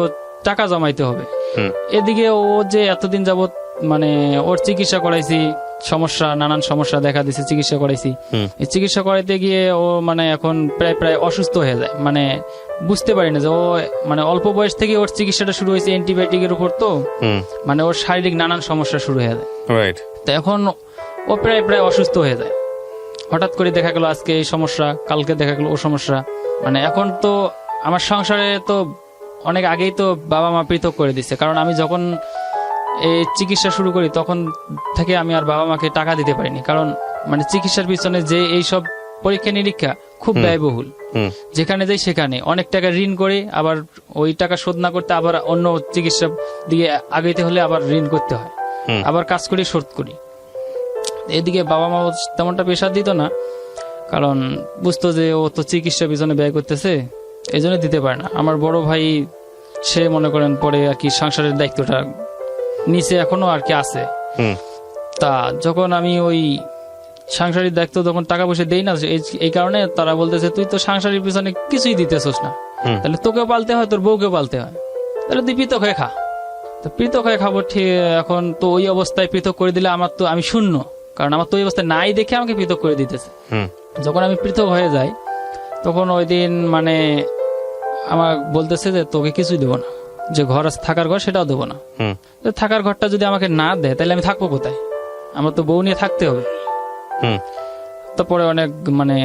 টাকা জমাইতে হবে। হুম এদিকে ও যে এতদিন যাবত মানে ওর চিকিৎসা করাইছি, সমস্যা নানান সমস্যা দেখা দিছে, চিকিৎসা করাইছি। হুম এই চিকিৎসা করাইতে গিয়ে ও মানে এখন প্রায় প্রায় অসুস্থ হয়ে যায়, মানে বুঝতে পারি না যে ও মানে অল্প বয়স থেকে ওর চিকিৎসাটা শুরু হয়েছে অ্যান্টিবায়োটিকের উপর, তো হুম মানে ওর শারীরিক নানান সমস্যা শুরু হয়ে যায়। রাইট তো এখন ও প্রায় প্রায় অসুস্থ হয়ে যায়। হঠাৎ করে দেখা গেল আজকে এই সমস্যা, কালকে দেখা গেল ও সমস্যা। মানে এখন তো আমার সংসারে তো অনেক আগেই তো বাবা মা পৃথক করে দিচ্ছে, কারণ আমি যখন এই চিকিৎসা শুরু করি তখন থেকে আমি আর বাবা মাকে টাকা দিতে পারিনি, কারণ মানে চিকিৎসার পিছনে যে এইসব পরীক্ষা নিরীক্ষা খুব ব্যয়বহুল। হুম যেখানে যাই সেখানে অনেক টাকা ঋণ করে, আবার ওই টাকা শোধ না করতে আবার অন্য চিকিৎসা দিয়ে আগাইতে হলে আবার ঋণ করতে হয়, হুম আবার কাজ করি শোধ করি। এদিকে বাবা মা তেমনটা প্রেশার দিত না, কারণ বুঝতো যে ও তো চিকিৎসা পিছনে ব্যয় করতেছে, এই জন্য দিতে পারে না। আমার বড় ভাই সে মনে করেন পরে আর কি সংসারের দায়িত্বটা নিচে এখনো আর কি আছে। হুম তা যখন আমি ওই সাংসারিক দায়িত্ব তখন টাকা পয়সা দেই না, এই কারণে তারা বলতেছে তুই তো সাংসারিক পিছনে কিছুই দিতেছস না, হুম তাহলে তোকেও পালতে হয়, তোর বউকেও পালতে হয়, তাহলে তুই পৃথক হয়ে খা। তো পৃথক হয়ে খাবো ঠিক, এখন তো ওই অবস্থায় পৃথক করে দিলে আমার তো আমি শূন্য, কারণ আমার তো ওই অবস্থায় নাই দেখে আমাকে পৃথক করে দিতেছে। হুম যখন আমি পৃথক হয়ে যাই তখন ওই দিন মানে আমার বলতেছে যে তোকে কিছুই দেবো না, যে ঘর আছে থাকার ঘর সেটাও দেবো না। হুম তো থাকার ঘরটা যদি আমাকে না দেয় তাহলে আমি থাকবো কোথায়, আমার তো বউ নিয়ে থাকতে হবে। হুম তারপরে অনেক মানে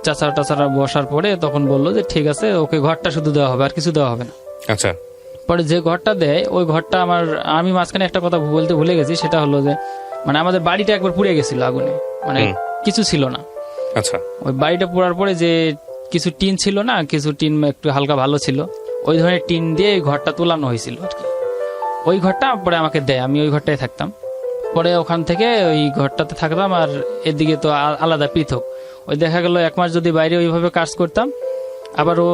চাচা টাচারা বসার পরে তখন বললো যে ঠিক আছে, ওকে ঘরটা শুধু দেওয়া হবে, আর কিছু দেওয়া হবে না। আচ্ছা পরে যে ঘরটা দেয় ওই ঘরটা আমি মাঝখানে একটা কথা বলতে ভুলে গেছি, সেটা হলো যে মানে আমাদের বাড়িটা একবার পুড়ে গেছিল আগুনে, মানে কিছু ছিল না। আচ্ছা ওই বাড়িটা পোড়ার পরে যে কিছু টিন ছিল না, কিছু টিন একটু হালকা ভালো ছিল, ওই ধরনের টিন দিয়ে ওই ঘরটা তোলানো হয়েছিল আর কি। ওই ঘরটা পরে আমাকে দেয়, আমি ওই ঘরটায় থাকতাম। পরে ওখান থেকে ওই ঘরটাতে থাকতাম, আর এদিকে তো আলাদা পৃথক। ওই দেখা গেল 1 মাস যদি বাইরে ওইভাবে কাজ করতাম, আবার ও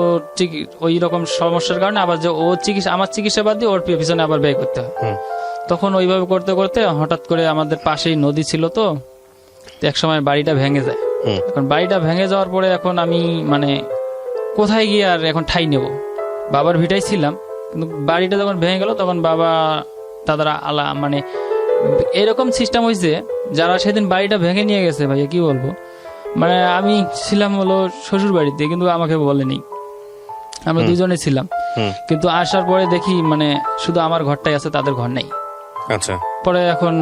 ওই রকম সমস্যার কারণে আবার যে ও চিকিৎসা আমার চিকিৎসা বাদ দিয়ে ওর পিছনে আবার ব্যয় করতে হয়। তখন ওইভাবে করতে করতে হঠাৎ করে আমাদের পাশেই নদী ছিল, তো এক সময় বাড়িটা ভেঙে যায়। এখন বাড়িটা ভেঙে যাওয়ার পরে এখন আমি মানে কোথায় গিয়ে আর এখন ঠাই নেব, বাবার ভিটাই ছিলাম, কিন্তু বাড়িটা যখন ভেঙে গেল তখন বাবা দাদারা মানে এরকম সিস্টেম হয়েছে, যারা সেদিন বাড়িটা ভেঙে নিয়ে গেছে ভাইয়া কি বলবো, মানে আমি ছিলাম হলো শ্বশুর বাড়িতে, কিন্তু আমাকে বলেনি, আমরা দুজনে ছিলাম। কিন্তু আসার পরে দেখি মানে শুধু আমার ঘরটাই আছে, তাদের ঘর নেই। আচ্ছা পরে এখন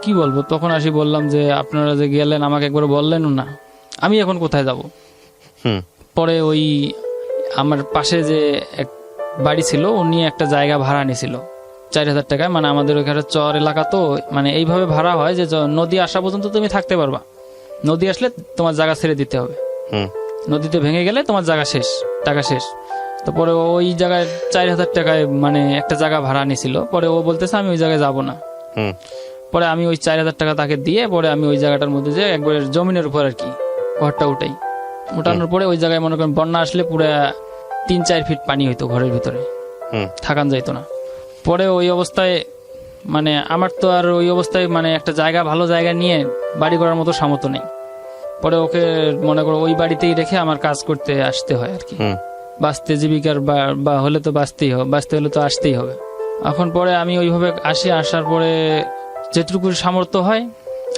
কি বলবো, তখন আসি বললাম যে আপনারা যে গেলেন আমাকে একবার বললেন না, আমি এখন কোথায় যাব। পরে ওই আমার পাশে যে এক বাড়ি ছিল, উনি একটা জায়গা ভাড়া নিয়েছিল 4000 টাকায়। মানে আমাদের ওইখানে চর এলাকা, তো মানে এইভাবে ভাড়া হয় যে নদী আসা পর্যন্ত তুমি থাকতে পারবা, নদী আসলে তোমার জায়গা ছেড়ে দিতে হবে, নদীতে ভেঙে গেলে তোমার জায়গা শেষ, টাকা শেষ। তো পরে ওই জায়গায় 4000 টাকায় মানে একটা জায়গা ভাড়া নিয়েছিল। পরে ও বলতেছে আমি ওই জায়গায় যাব না। পরে আমি ওই 4000 টাকা তাকে দিয়ে পরে আমি ওই জায়গাটার মধ্যে যে একবার জমিনের উপর আর কি ঘরটা উঠানোর পরে ওই জায়গায় মনে করেন বন্যা আসলে পুরো 3-4 ফিট পানি হইতো ঘরের ভিতরে, থাকান যাইতো না। পরে ওই অবস্থায় মানে আমার তো আর ওই অবস্থায় মানে একটা জায়গা ভালো জায়গা নিয়ে বাড়ি করার মতো সামর্থ্য নেই। পরে ওকে মনে করো ওই বাড়িতেই রেখে আমার কাজ করতে আসতে হয় আর কি, বাঁচতে জীবিকার বা হলে তো বাঁচতে হলে তো আসতেই হবে। এখন পরে আমি ওইভাবে আসার পরে যেটুকু সামর্থ্য হয়,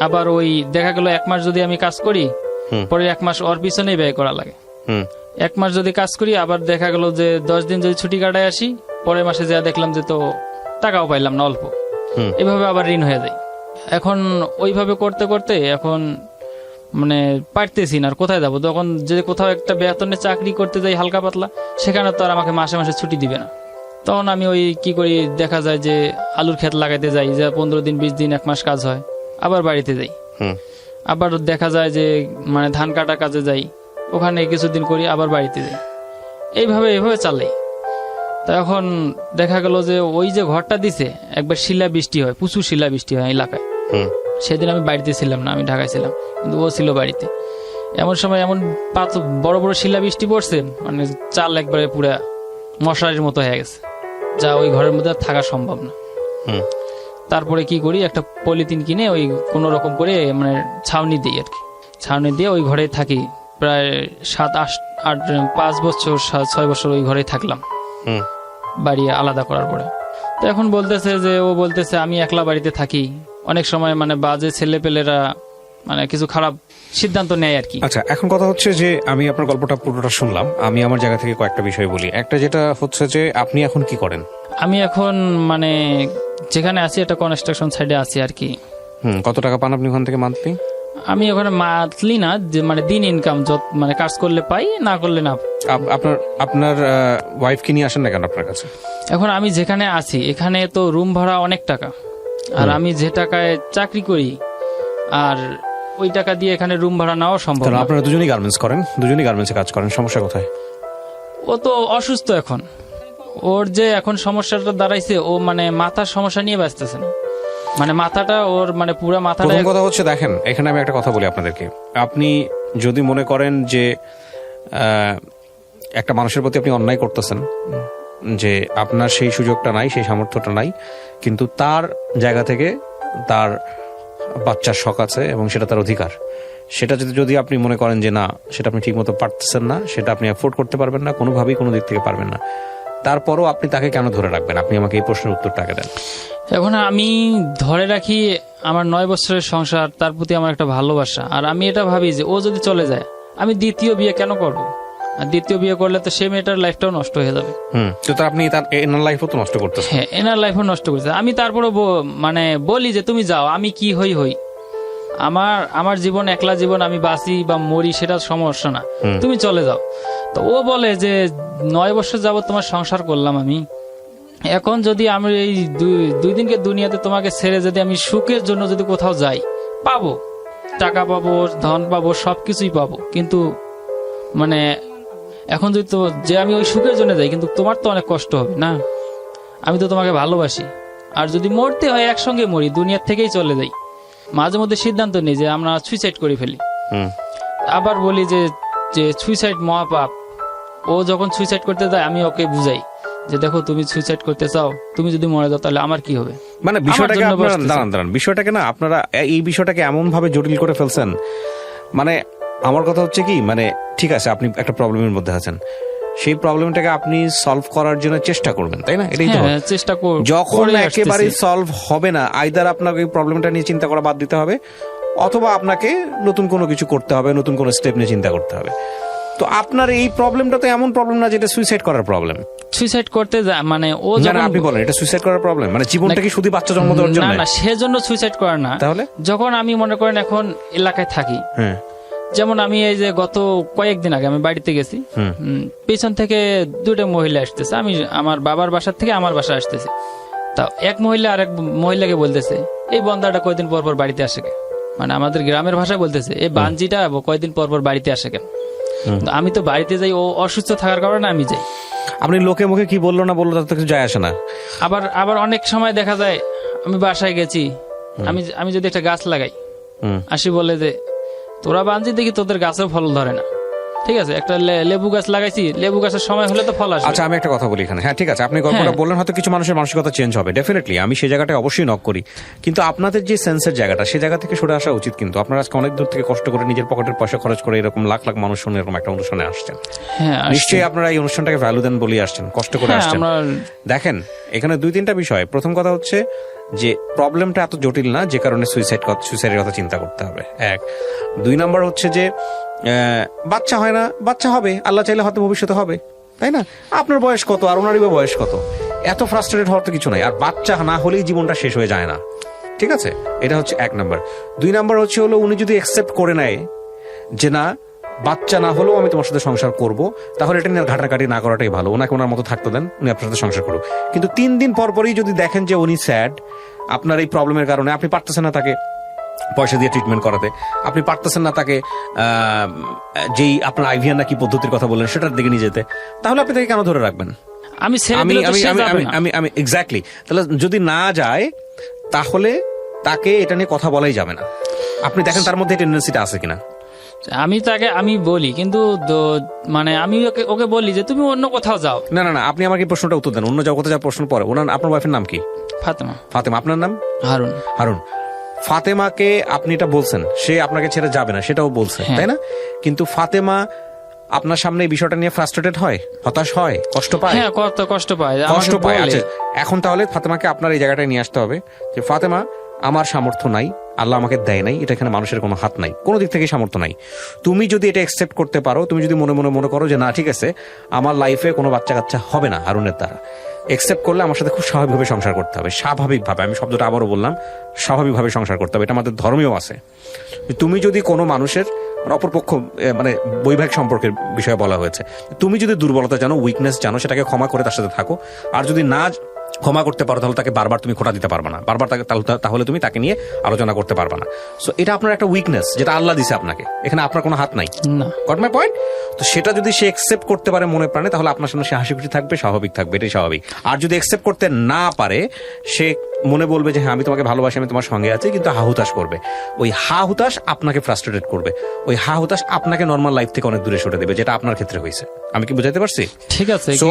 আবার ওই দেখা গেল 1 মাস যদি আমি কাজ করি, পরে 1 মাস ওর পিছনেই ব্যয় করা লাগে। 1 মাস যদি কাজ করি, আবার দেখা গেল যে 10 দিন যদি ছুটি কাটায় আসি, পরের মাসে যা দেখলাম যে তো টাকাও পাইলাম না, অল্প। এভাবে আবার ঋণ হয়ে যায়। এখন ওইভাবে করতে করতে এখন মানে পারতেছি না, আর কোথায় যাবো? তখন যে কোথাও একটা বেতনে চাকরি করতে যাই হালকা পাতলা, সেখানে তো আর আমাকে মাসে মাসে ছুটি দিবে না। তখন আমি ওই কি করি, দেখা যায় যে আলুর ক্ষেত লাগাইতে যাই, যে 15 দিন 20 দিন 1 মাস কাজ হয়, আবার বাড়িতে যাই। আবার দেখা যায় যে মানে ধান কাটা কাজে যাই, ওখানে কিছুদিন করি, আবার বাড়িতে যাই। এইভাবে চালাই। তা এখন দেখা গেল যে ওই যে ঘরটা দিছে, একবার শিলা বৃষ্টি হয়, প্রচুর শিলা বৃষ্টি হয় এলাকায়। সেদিন আমি বাড়িতে ছিলাম না, আমি ঢাকায় ছিলাম, কিন্তু ও ছিল বাড়িতে। এমন সময় এমন বড় বড় শিলা বৃষ্টি পড়ছে, মানে চাল একবারে পুরা মশারির মতো হয়ে গেছে, যা ওই ঘরের মধ্যে আর থাকা সম্ভব না। তারপরে কি করি, একটা পলিথিন কিনে ওই কোনো রকম করে মানে ছাউনি দিই আর কি। ছাউনি দিয়ে ওই ঘরে থাকি প্রায় 5 বছর 6 বছর ওই ঘরেই থাকলাম, বাড়ি আলাদা করার পরে। তো এখন বলতেছে যে ও বলতেছে আমি একলা বাড়িতে থাকি, অনেক সময় মানে বাজে ছেলে পেলেরা মানে কিছু খারাপ সিদ্ধান্ত নেয় আর কি। আচ্ছা, এখন কথা হচ্ছে যে আমি আপনার গল্পটা পুরোটা শুনলাম, আমি আমার জায়গা থেকে কয়েকটা বিষয় বলি। একটা যেটা হচ্ছে যে আপনি এখন কি করেন? আমি এখন মানে যেখানে আছি এটা কনস্ট্রাকশন সাইডে আছি আর কি। কত টাকা পান আপনি ওখান থেকে মান্থলি? আমি ওখানে মান্থলি না, যে মানে দিন ইনকাম, মানে কাজ করলে পাই, না করলে না। আপনার ওয়াইফ কি নিয়ে আসেন না কেন আপনার কাছে? এখন আমি যেখানে আছি এখানে তো রুম ভাড়া অনেক টাকা, আর আমি যে টাকায় চাকরি করি আর ওই টাকা দিয়ে এখানে রুম ভাড়া নেওয়া সম্ভব না। আপনারা দুজনেই গার্মেন্টস করেন, দুজনেই গার্মেন্টসে কাজ করেন, সমস্যা কোথায়? ও তো অসুস্থ এখন, ওর যে এখন সমস্যাটা দাঁড়াইছে, ও মানে মাথার সমস্যা নিয়ে ব্যস্তেছে না, মানে মাথাটা ওর মানে পুরো মাথাটা। প্রথম কথা হচ্ছে দেখেন, এখানে আমি একটা কথা বলি আপনাদেরকে। আপনি যদি মনে করেন যে একটা মানুষের প্রতি আপনি অন্যায় করতেছেন, যে আপনার সেই সুযোগটা নাই, সেই সামর্থ্যটা নাই, কিন্তু তার জায়গা থেকে তার বাচ্চার শখ আছে এবং সেটা তার অধিকার, সেটা যদি আপনি মনে করেন যে না, সেটা আপনি ঠিক মতো পারতেছেন না, সেটা আপনি অ্যাফোর্ড করতে পারবেন না, কোনোভাবেই কোনো দিক থেকে পারবেন না, তারপরও আপনি তাকে কেন ধরে রাখবেন? আপনি আমাকে এই প্রশ্নের উত্তরটা আগে দেন। এখন আমি ধরে রাখি আমার 9 বছরের সংসার, তার প্রতি আমার একটা ভালোবাসা, আর আমি এটা ভাবি যে ও যদি চলে যায় আমি দ্বিতীয় বিয়ে কেন করব? আর দ্বিতীয় বিয়ে করলে তো সে মেয়েটার লাইফটাও নষ্ট হয়ে যাবে। তো আপনি তার এনার লাইফও তো নষ্ট করতেছেন। হ্যাঁ, এনার লাইফও নষ্ট করছে। আমি তারপরে মানে বলি যে তুমি যাও, আমি কি হই, আমার জীবন, একলা জীবন, আমি বাঁচি বা মরি সেটা সমস্যা না, তুমি চলে যাও। তো ও বলে যে 9 বছর যাবত তোমার সংসার করলাম আমি, এখন যদি আমি এই 2 দিনকে দুনিয়াতে তোমাকে ছেড়ে যদি আমি সুখের জন্য যদি কোথাও যাই, পাবো টাকা, পাবো ধন, পাবো সবকিছুই পাবো, কিন্তু মানে এখন যদি তো যে আমি ওই সুখের জন্য যাই, কিন্তু তোমার তো অনেক কষ্ট হবে না, আমি তো তোমাকে ভালোবাসি। আর যদি মরতে হয় একসঙ্গে মরি, দুনিয়ার থেকেই চলে যাই। মাঝে মধ্যে সিদ্ধান্ত নিই যে আমরা সুইসাইড করে ফেলি। আবার বলি যে সুইসাইড মহাপাপ। ও যখন সুইসাইড করতে যায় আমি ওকে বুঝাই যে দেখো, তুমি সুইসাইড করতে চাও, তুমি যদি মরে যাও তাহলে আমার কি হবে? মানে বিষয়টাকে আপনারা দাঁড়ান, বিষয়টাকে না আপনারা এই বিষয়টাকে এমন ভাবে জটিল করে ফেলছেন। মানে আমার কথা হচ্ছে কি, মানে ঠিক আছে, আপনি একটা প্রবলেমের মধ্যে আছেন, সেই প্রবলেমটাকে আপনি সলভ করার জন্য চেষ্টা করবেন, তাই না? এটাই তো চেষ্টা করব। যখন একেবারে সলভ হবে না, আইদার আপনাকে এই প্রবলেমটা নিয়ে চিন্তা করা বাদ দিতে হবে, অথবা আপনাকে নতুন কোনো কিছু করতে হবে, নতুন কোনো স্টেপ নিয়ে চিন্তা করতে হবে। তো আপনার এই প্রবলেমটা তো এমন প্রবলেম না যেটা সুইসাইড করার প্রবলেম। সুইসাইড করতে মানে ও যখন আপনি বলেন এটা সুইসাইড করার প্রবলেম, মানে জীবনটা কি শুধু বাচ্চা জন্ম দেওয়ার জন্য? না, সেজন্য সুইসাইড করার না। তাহলে যখন আমি মনে করেন এখন এলাকায় থাকি, যেমন আমি এই যে গত কয়েকদিন আগে আমি বাড়িতে গেছি, পেছন থেকে 2টা মহিলা আসতেছে, আমি আমার বাবার বাসার থেকে আমার বাসা আসতেছে। তা এক মহিলা আরেক মহিলাকে বলতেছে এই বন্দাটা কয়দিন পর পর বাড়িতে আসে কেন, মানে আমাদের গ্রামের ভাষায় বলতেছে এই বাঞ্জিটা কয়দিন পর পর বাড়িতে আসে কেন। আমি তো বাড়িতে যাই, ও অসুস্থ থাকার কারণে আমি যাই। আপনি লোকে মুখে কি বললো না বললো তাতে কিছু যায় আসে না। আবার অনেক সময় দেখা যায় আমি বাসায় গেছি, আমি যদি একটা গাছ লাগাই, আসি বলে যে তোরা বাঞ্জি দেখি তোদের গাছেও ফল ধরে না, ঠিক আছে, একটা লেবু গাছ লাগাইছি, লেবু গাছের সময় হলে তো ফল আসে। আচ্ছা, আমি একটা কথা বলি এখানে। হ্যাঁ ঠিক আছে, আপনি গল্পটা বললেন, হয়তো কিছু মানুষের মানসিকতা চেঞ্জ হবে, ডেফিনেটলি আমি সেই জায়গাটায় অবশ্যই নক করি, কিন্তু আপনাদের যে সেন্সের জায়গাটা, সেই জায়গা থেকে সরে আসা উচিত। কিন্তু আপনারা আজকে অনেক দূর থেকে কষ্ট করে নিজের পকেটের পয়সা খরচ করে এরকম লাখ লাখ মানুষ শুনে এরকম একটা অনুষ্ঠানে আসছেন, নিশ্চয়ই আপনারা এই অনুষ্ঠানটাকে ভ্যালু দেন বলেই আসছেন, কষ্ট করে আসছেন। দেখেন এখানে 2-3টা বিষয়। প্রথম কথা হচ্ছে যে প্রবলেমটা এত জটিল না যে কারণে সুইসাইডের কথা চিন্তা করতে হবে। 1 2 নাম্বার হচ্ছে যে বাচ্চা হয় না, বাচ্চা হবে, আল্লাহ চাইলে হয়তো ভবিষ্যতে হবে, তাই না? আপনার বয়স কত আর ওনারই বা বয়স কত? এত ফ্রাস্ট্রেটেড হওয়ার তো কিছু নাই। আর বাচ্চা না হলেই জীবনটা শেষ হয়ে যায় না, ঠিক আছে? এটা হচ্ছে 1 নাম্বার। 2 নাম্বার হচ্ছে হলো উনি যদি অ্যাকসেপ্ট করে নেয় যে না বাচ্চা না হলেও আমি তোমার সাথে সংসার করব, তাহলে এটা নিয়ে ঘাটাঘাটি না করাটাই ভালো। ওনাকে ওনার মতো থাকতে দেন, উনি আপনার সাথে সংসার করুক। কিন্তু 3 দিন পর পরই যদি দেখেন যে উনি স্যাড, আপনার এই প্রবলেমের কারণে আপনি পারতেছেন না তাকে পয়সা দিয়ে ট্রিটমেন্ট করাতে, আপনি পারতেছেন না তাকে যেই আপনার আইভিয়ান নাকি পদ্ধতির কথা বললেন সেটার দিকে নিয়ে যেতে, তাহলে আপনি তাকে কেন ধরে রাখবেন? আমি আমি এক্স্যাক্টলি। তাহলে যদি না যায় তাহলে তাকে এটা নিয়ে কথা বলাই যাবে না। আপনি দেখেন তার মধ্যে টেন্ডেন্সিটা আছে কিনা। আমি বলি, কিন্তু মানে আমি ওকে বলি যে তুমি অন্য কোথাও যাও। না না না, আপনি আমাকে প্রশ্নটা উত্তর দেন। অন্য যাও কোথাও যাওয়ার প্রশ্ন পরে। আপনার ওয়াইফের নাম কি? ফাতেমা। ফাতেমা। আপনার নাম? হারুন। হারুন। ফাতেমাকে আপনি এটা বলছেন, সে আপনাকে ছেড়ে যাবে না, সেটাও বলছে, তাই না? কিন্তু ফাতেমা আপনার সামনে এই বিষয়টা নিয়ে ফ্রাস্ট্রেটেড হয়, হতাশ হয়, কষ্ট পায়। হ্যাঁ, কষ্ট পায়। আচ্ছা, এখন তাহলে ফাতেমাকে আপনার এই জায়গাটায় নিয়ে আসতে হবে যে ফাতেমা, আমার সামর্থ্য নাই, আল্লাহ আমাকে দেয় নাই, এটা এখানে মানুষের কোনো হাত নাই, কোনো দিক থেকে সামর্থ্য নাই। তুমি যদি এটা অ্যাকসেপ্ট করতে পারো, তুমি যদি মনে করো যে না ঠিক আছে আমার লাইফে কোনো বাচ্চা কাচ্চা হবে না হারুনের দ্বারা, অ্যাকসেপ্ট করলে আমার সাথে খুব স্বাভাবিকভাবে সংসার করতে হবে। স্বাভাবিকভাবে, আমি শব্দটা আবারও বললাম, স্বাভাবিকভাবে সংসার করতে হবে। এটা আমাদের ধর্মেও আছে। তুমি যদি কোনো মানুষের অপরপক্ষ মানে বৈবাহিক সম্পর্কের বিষয়ে বলা হয়েছে, তুমি যদি দুর্বলতা জানো, উইকনেস জানো, সেটাকে ক্ষমা করে তার সাথে থাকো। আর যদি না ক্ষমা করতে পারো তাহলে তাকে বারবার তুমি খোঁটা দিতে পারবে না, বারবার তাহলে তুমি তাকে নিয়ে আলোচনা করতে পারবে না। সো এটা আপনার একটা উইকনেস, যেটা আল্লাহ দিছে আপনাকে, এখানে আপনার কোনো হাত নাই। Got my point? তো সেটা যদি সে একসেপ্ট করতে পারে মনে প্রাণে, তাহলে আপনার সামনে সে হাসি খুশি থাকবে, স্বাভাবিক থাকবে, এটাই স্বাভাবিক। আর যদি একসেপ্ট করতে না পারে, সে মনে বলবে যে হ্যাঁ আমি তোমাকে ভালোবাসি, আমি তোমার সঙ্গে আছি, কিন্তু হা-হুতাশ করবে। ওই হা-হুতাশ আপনাকে ফ্রাস্ট্রেটেড করবে, ওই হা-হুতাশ আপনাকে নর্মাল লাইফ থেকে অনেক দূরে সরে দেবে, যেটা আপনার ক্ষেত্রে হয়েছে। আমি কি বুঝাইতে পারছি? ঠিক আছে। সো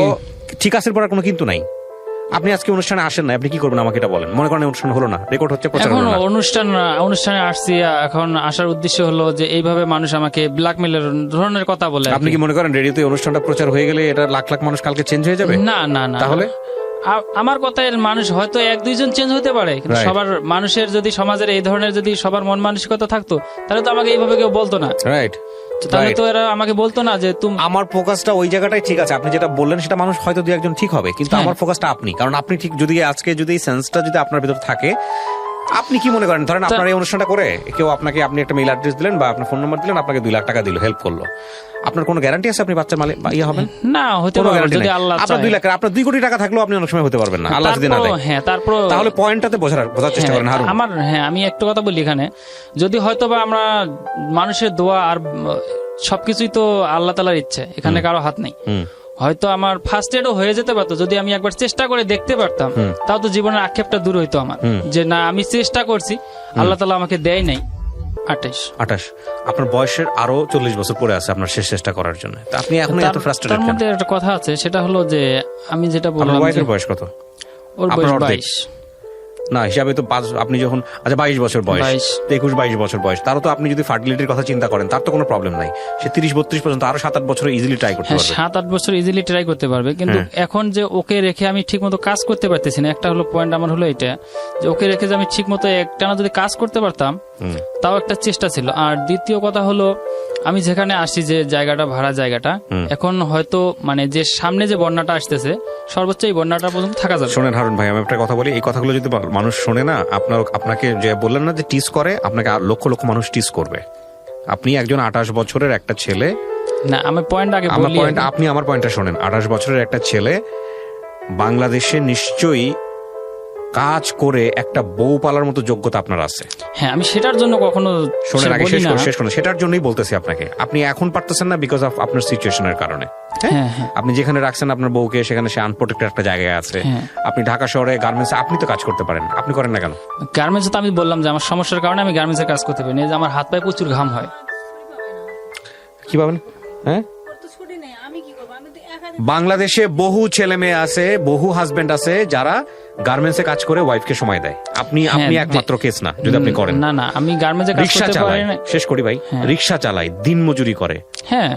ঠিক আছে পর কোনো কিন্তু নাই। আপনি আজকে অনুষ্ঠানে আসেন না, আপনি কি করবেন আমাকে এটা বলেন। মনে করেন অনুষ্ঠান হলো না, রেকর্ড হচ্ছে, এখন অনুষ্ঠানে আসছি, এখন আসার উদ্দেশ্য হলো যে এইভাবে মানুষ আমাকে ব্ল্যাকমেলের ধরনের কথা বলে। আপনি কি মনে করেন রেডিওতে অনুষ্ঠানটা প্রচার হয়ে গেলে এটা লাখ লাখ মানুষ কালকে চেঞ্জ হয়ে যাবে? না না না। তাহলে আমার কথায় মানুষ হয়তো 1-2 জন চেঞ্জ হতে পারে, কিন্তু সবার মানুষের যদি সমাজের এই ধরনের যদি সবার মন মানসিকতা থাকতো, তাহলে তো আমাকে এইভাবে কেউ বলতো না। রাইট। তাহলে তো এরা আমাকে বলতো না যে তুমি। আমার ফোকাসটা ওই জায়গাটাই ঠিক আছে। আপনি যেটা বললেন সেটা মানুষ হয়তো 2-1 ঠিক হবে, কিন্তু আমার ফোকাসটা আপনি। কারণ আপনি ঠিক যদি আজকে যদি সেন্সটা যদি আপনার ভিতর থাকে, আপনি কি মনে করেন ধরেন আপনার এই অনুষ্ঠানটা করে কেউ আপনাকে, আপনি একটা মেইল অ্যাড্রেস দিলেন বা আপনার ফোন নাম্বার দিলেন, আপনাকে 2 লাখ টাকা দিল, হেল্প করলো, আপনার কোনো গ্যারান্টি আছে আপনি বাচ্চার মালিক ইয়ে হবেন? না, হতে পারে যদি আল্লাহ চায়। আপনার 2 লাখ, আপনার 2 কোটি টাকা থাকলেও আপনি অনেক সময় হতে পারবেন না, আল্লাহ যদি না দেয়। হ্যাঁ, তারপর তাহলে পয়েন্টটাতে বোঝার চেষ্টা করেন হারুন। আমি একটা কথা বলি এখানে, যদি হয়তো বা আমরা মানুষের দোয়া আর সবকিছুই তো আল্লাহ তাআলার ইচ্ছে, এখানে কারো হাত নেই। হয়তো আমার ফার্স্ট এডও হয়ে যেতে পারতো যদি আমি একবার চেষ্টা করে দেখতে পারতাম, তাও তো জীবনের আক্ষেপটা দূর হইতো আমার, যে না আমি চেষ্টা করছি, আল্লাহ তাআলা আমাকে দেয় নাই। 28। আপনার বয়সের আরো 40 বছর পরে আছে আপনার শেষ চেষ্টা করার জন্য। তা আপনি এখন এত ফ্রাস্ট্রেটেড কেন? তার মধ্যে একটা কথা আছে, সেটা হলো যে আমি যেটা বললাম, ওর বয়স কত? ওর বয়স 22 না, হিসাবে তো আপনি যখন 22 বছর বয়স, 21-22 বছর বয়স, তারও তো আপনি যদি ফার্টিলিটির কথা চিন্তা করেন তার তো কোনো প্রবলেম নাই। সে 30-32 পর্যন্ত আরো 7-8 বছর ইজিলি ট্রাই করতে পারবে। 7-8 বছর ইজিলি ট্রাই করতে পারবে, কিন্তু এখন যে ওকে রেখে আমি ঠিক মতো কাজ করতে পারতেছি না। একটা হলো পয়েন্ট আমার হলো এটা, যে ওকে রেখে যে আমি ঠিক মতো একটানা যদি কাজ করতে পারতাম, তাও একটা চেষ্টা ছিল। আর দ্বিতীয় কথা হলো, আমি যেখানে আসি, যে জায়গাটা ভাড়া জায়গাটা, এখন হয়তো মানে যে সামনে যে বন্যাটা আসতেছে, সর্বোচ্চ এই বন্যাটা পর্যন্ত থাকা যাবে। শোনেন হারুন ভাই, আমি একটা কথা বলি, এই কথাগুলো যদি মানুষ শোনে না, আপনাকে যে বললেন না যে টিস করে, আপনাকে লক্ষ লক্ষ মানুষ টিস করবে। আপনি একজন 28 বছরের একটা ছেলে। না, আমি পয়েন্ট আগে বলি, আপনি আমার পয়েন্টটা শোনেন। 28 বছরের একটা ছেলে বাংলাদেশে নিশ্চয়ই কাজ করে একটা বউ পালার মতো যোগ্যতা আপনার আছে। হ্যাঁ, আমি সেটার জন্য কখনো শোনেন, আগে শেষ করুন। সেটার জন্যই বলতেছি আপনাকে, আপনি এখন পারতেছেন না বিকজ অফ আপনার সিচুয়েশনের কারণে। আপনি যেখানে রাখছেন আপনার বউকে, সেখানে সে আনপ্রোটেক্টেড একটা জায়গায় আছে। আপনি ঢাকা শহরে গার্মেন্টসে আপনি তো কাজ করতে পারেন, আপনি করেন না কেন? গার্মেন্টসে তো আমি বললাম যে আমার সমস্যার কারণে আমি গার্মেন্টসে কাজ করতে পারি না, যে আমার হাত পায়ে প্রচুর ঘাম হয়। কি পাবেন? হ্যাঁ, বাংলাদেশে বহু ছেলে মেয়ে আছে, বহু হাজবেন্ড আছে যারা গার্মেন্টসে কাজ করে ওয়াইফকে সময় দেয়। আপনি একমাত্র কেস না যদি আপনি করেন। না, আমি গার্মেন্টসে কাজ করতে পারি না। শেষ করি ভাই, রিকশা চালায়, দিন মজুরি করে। হ্যাঁ,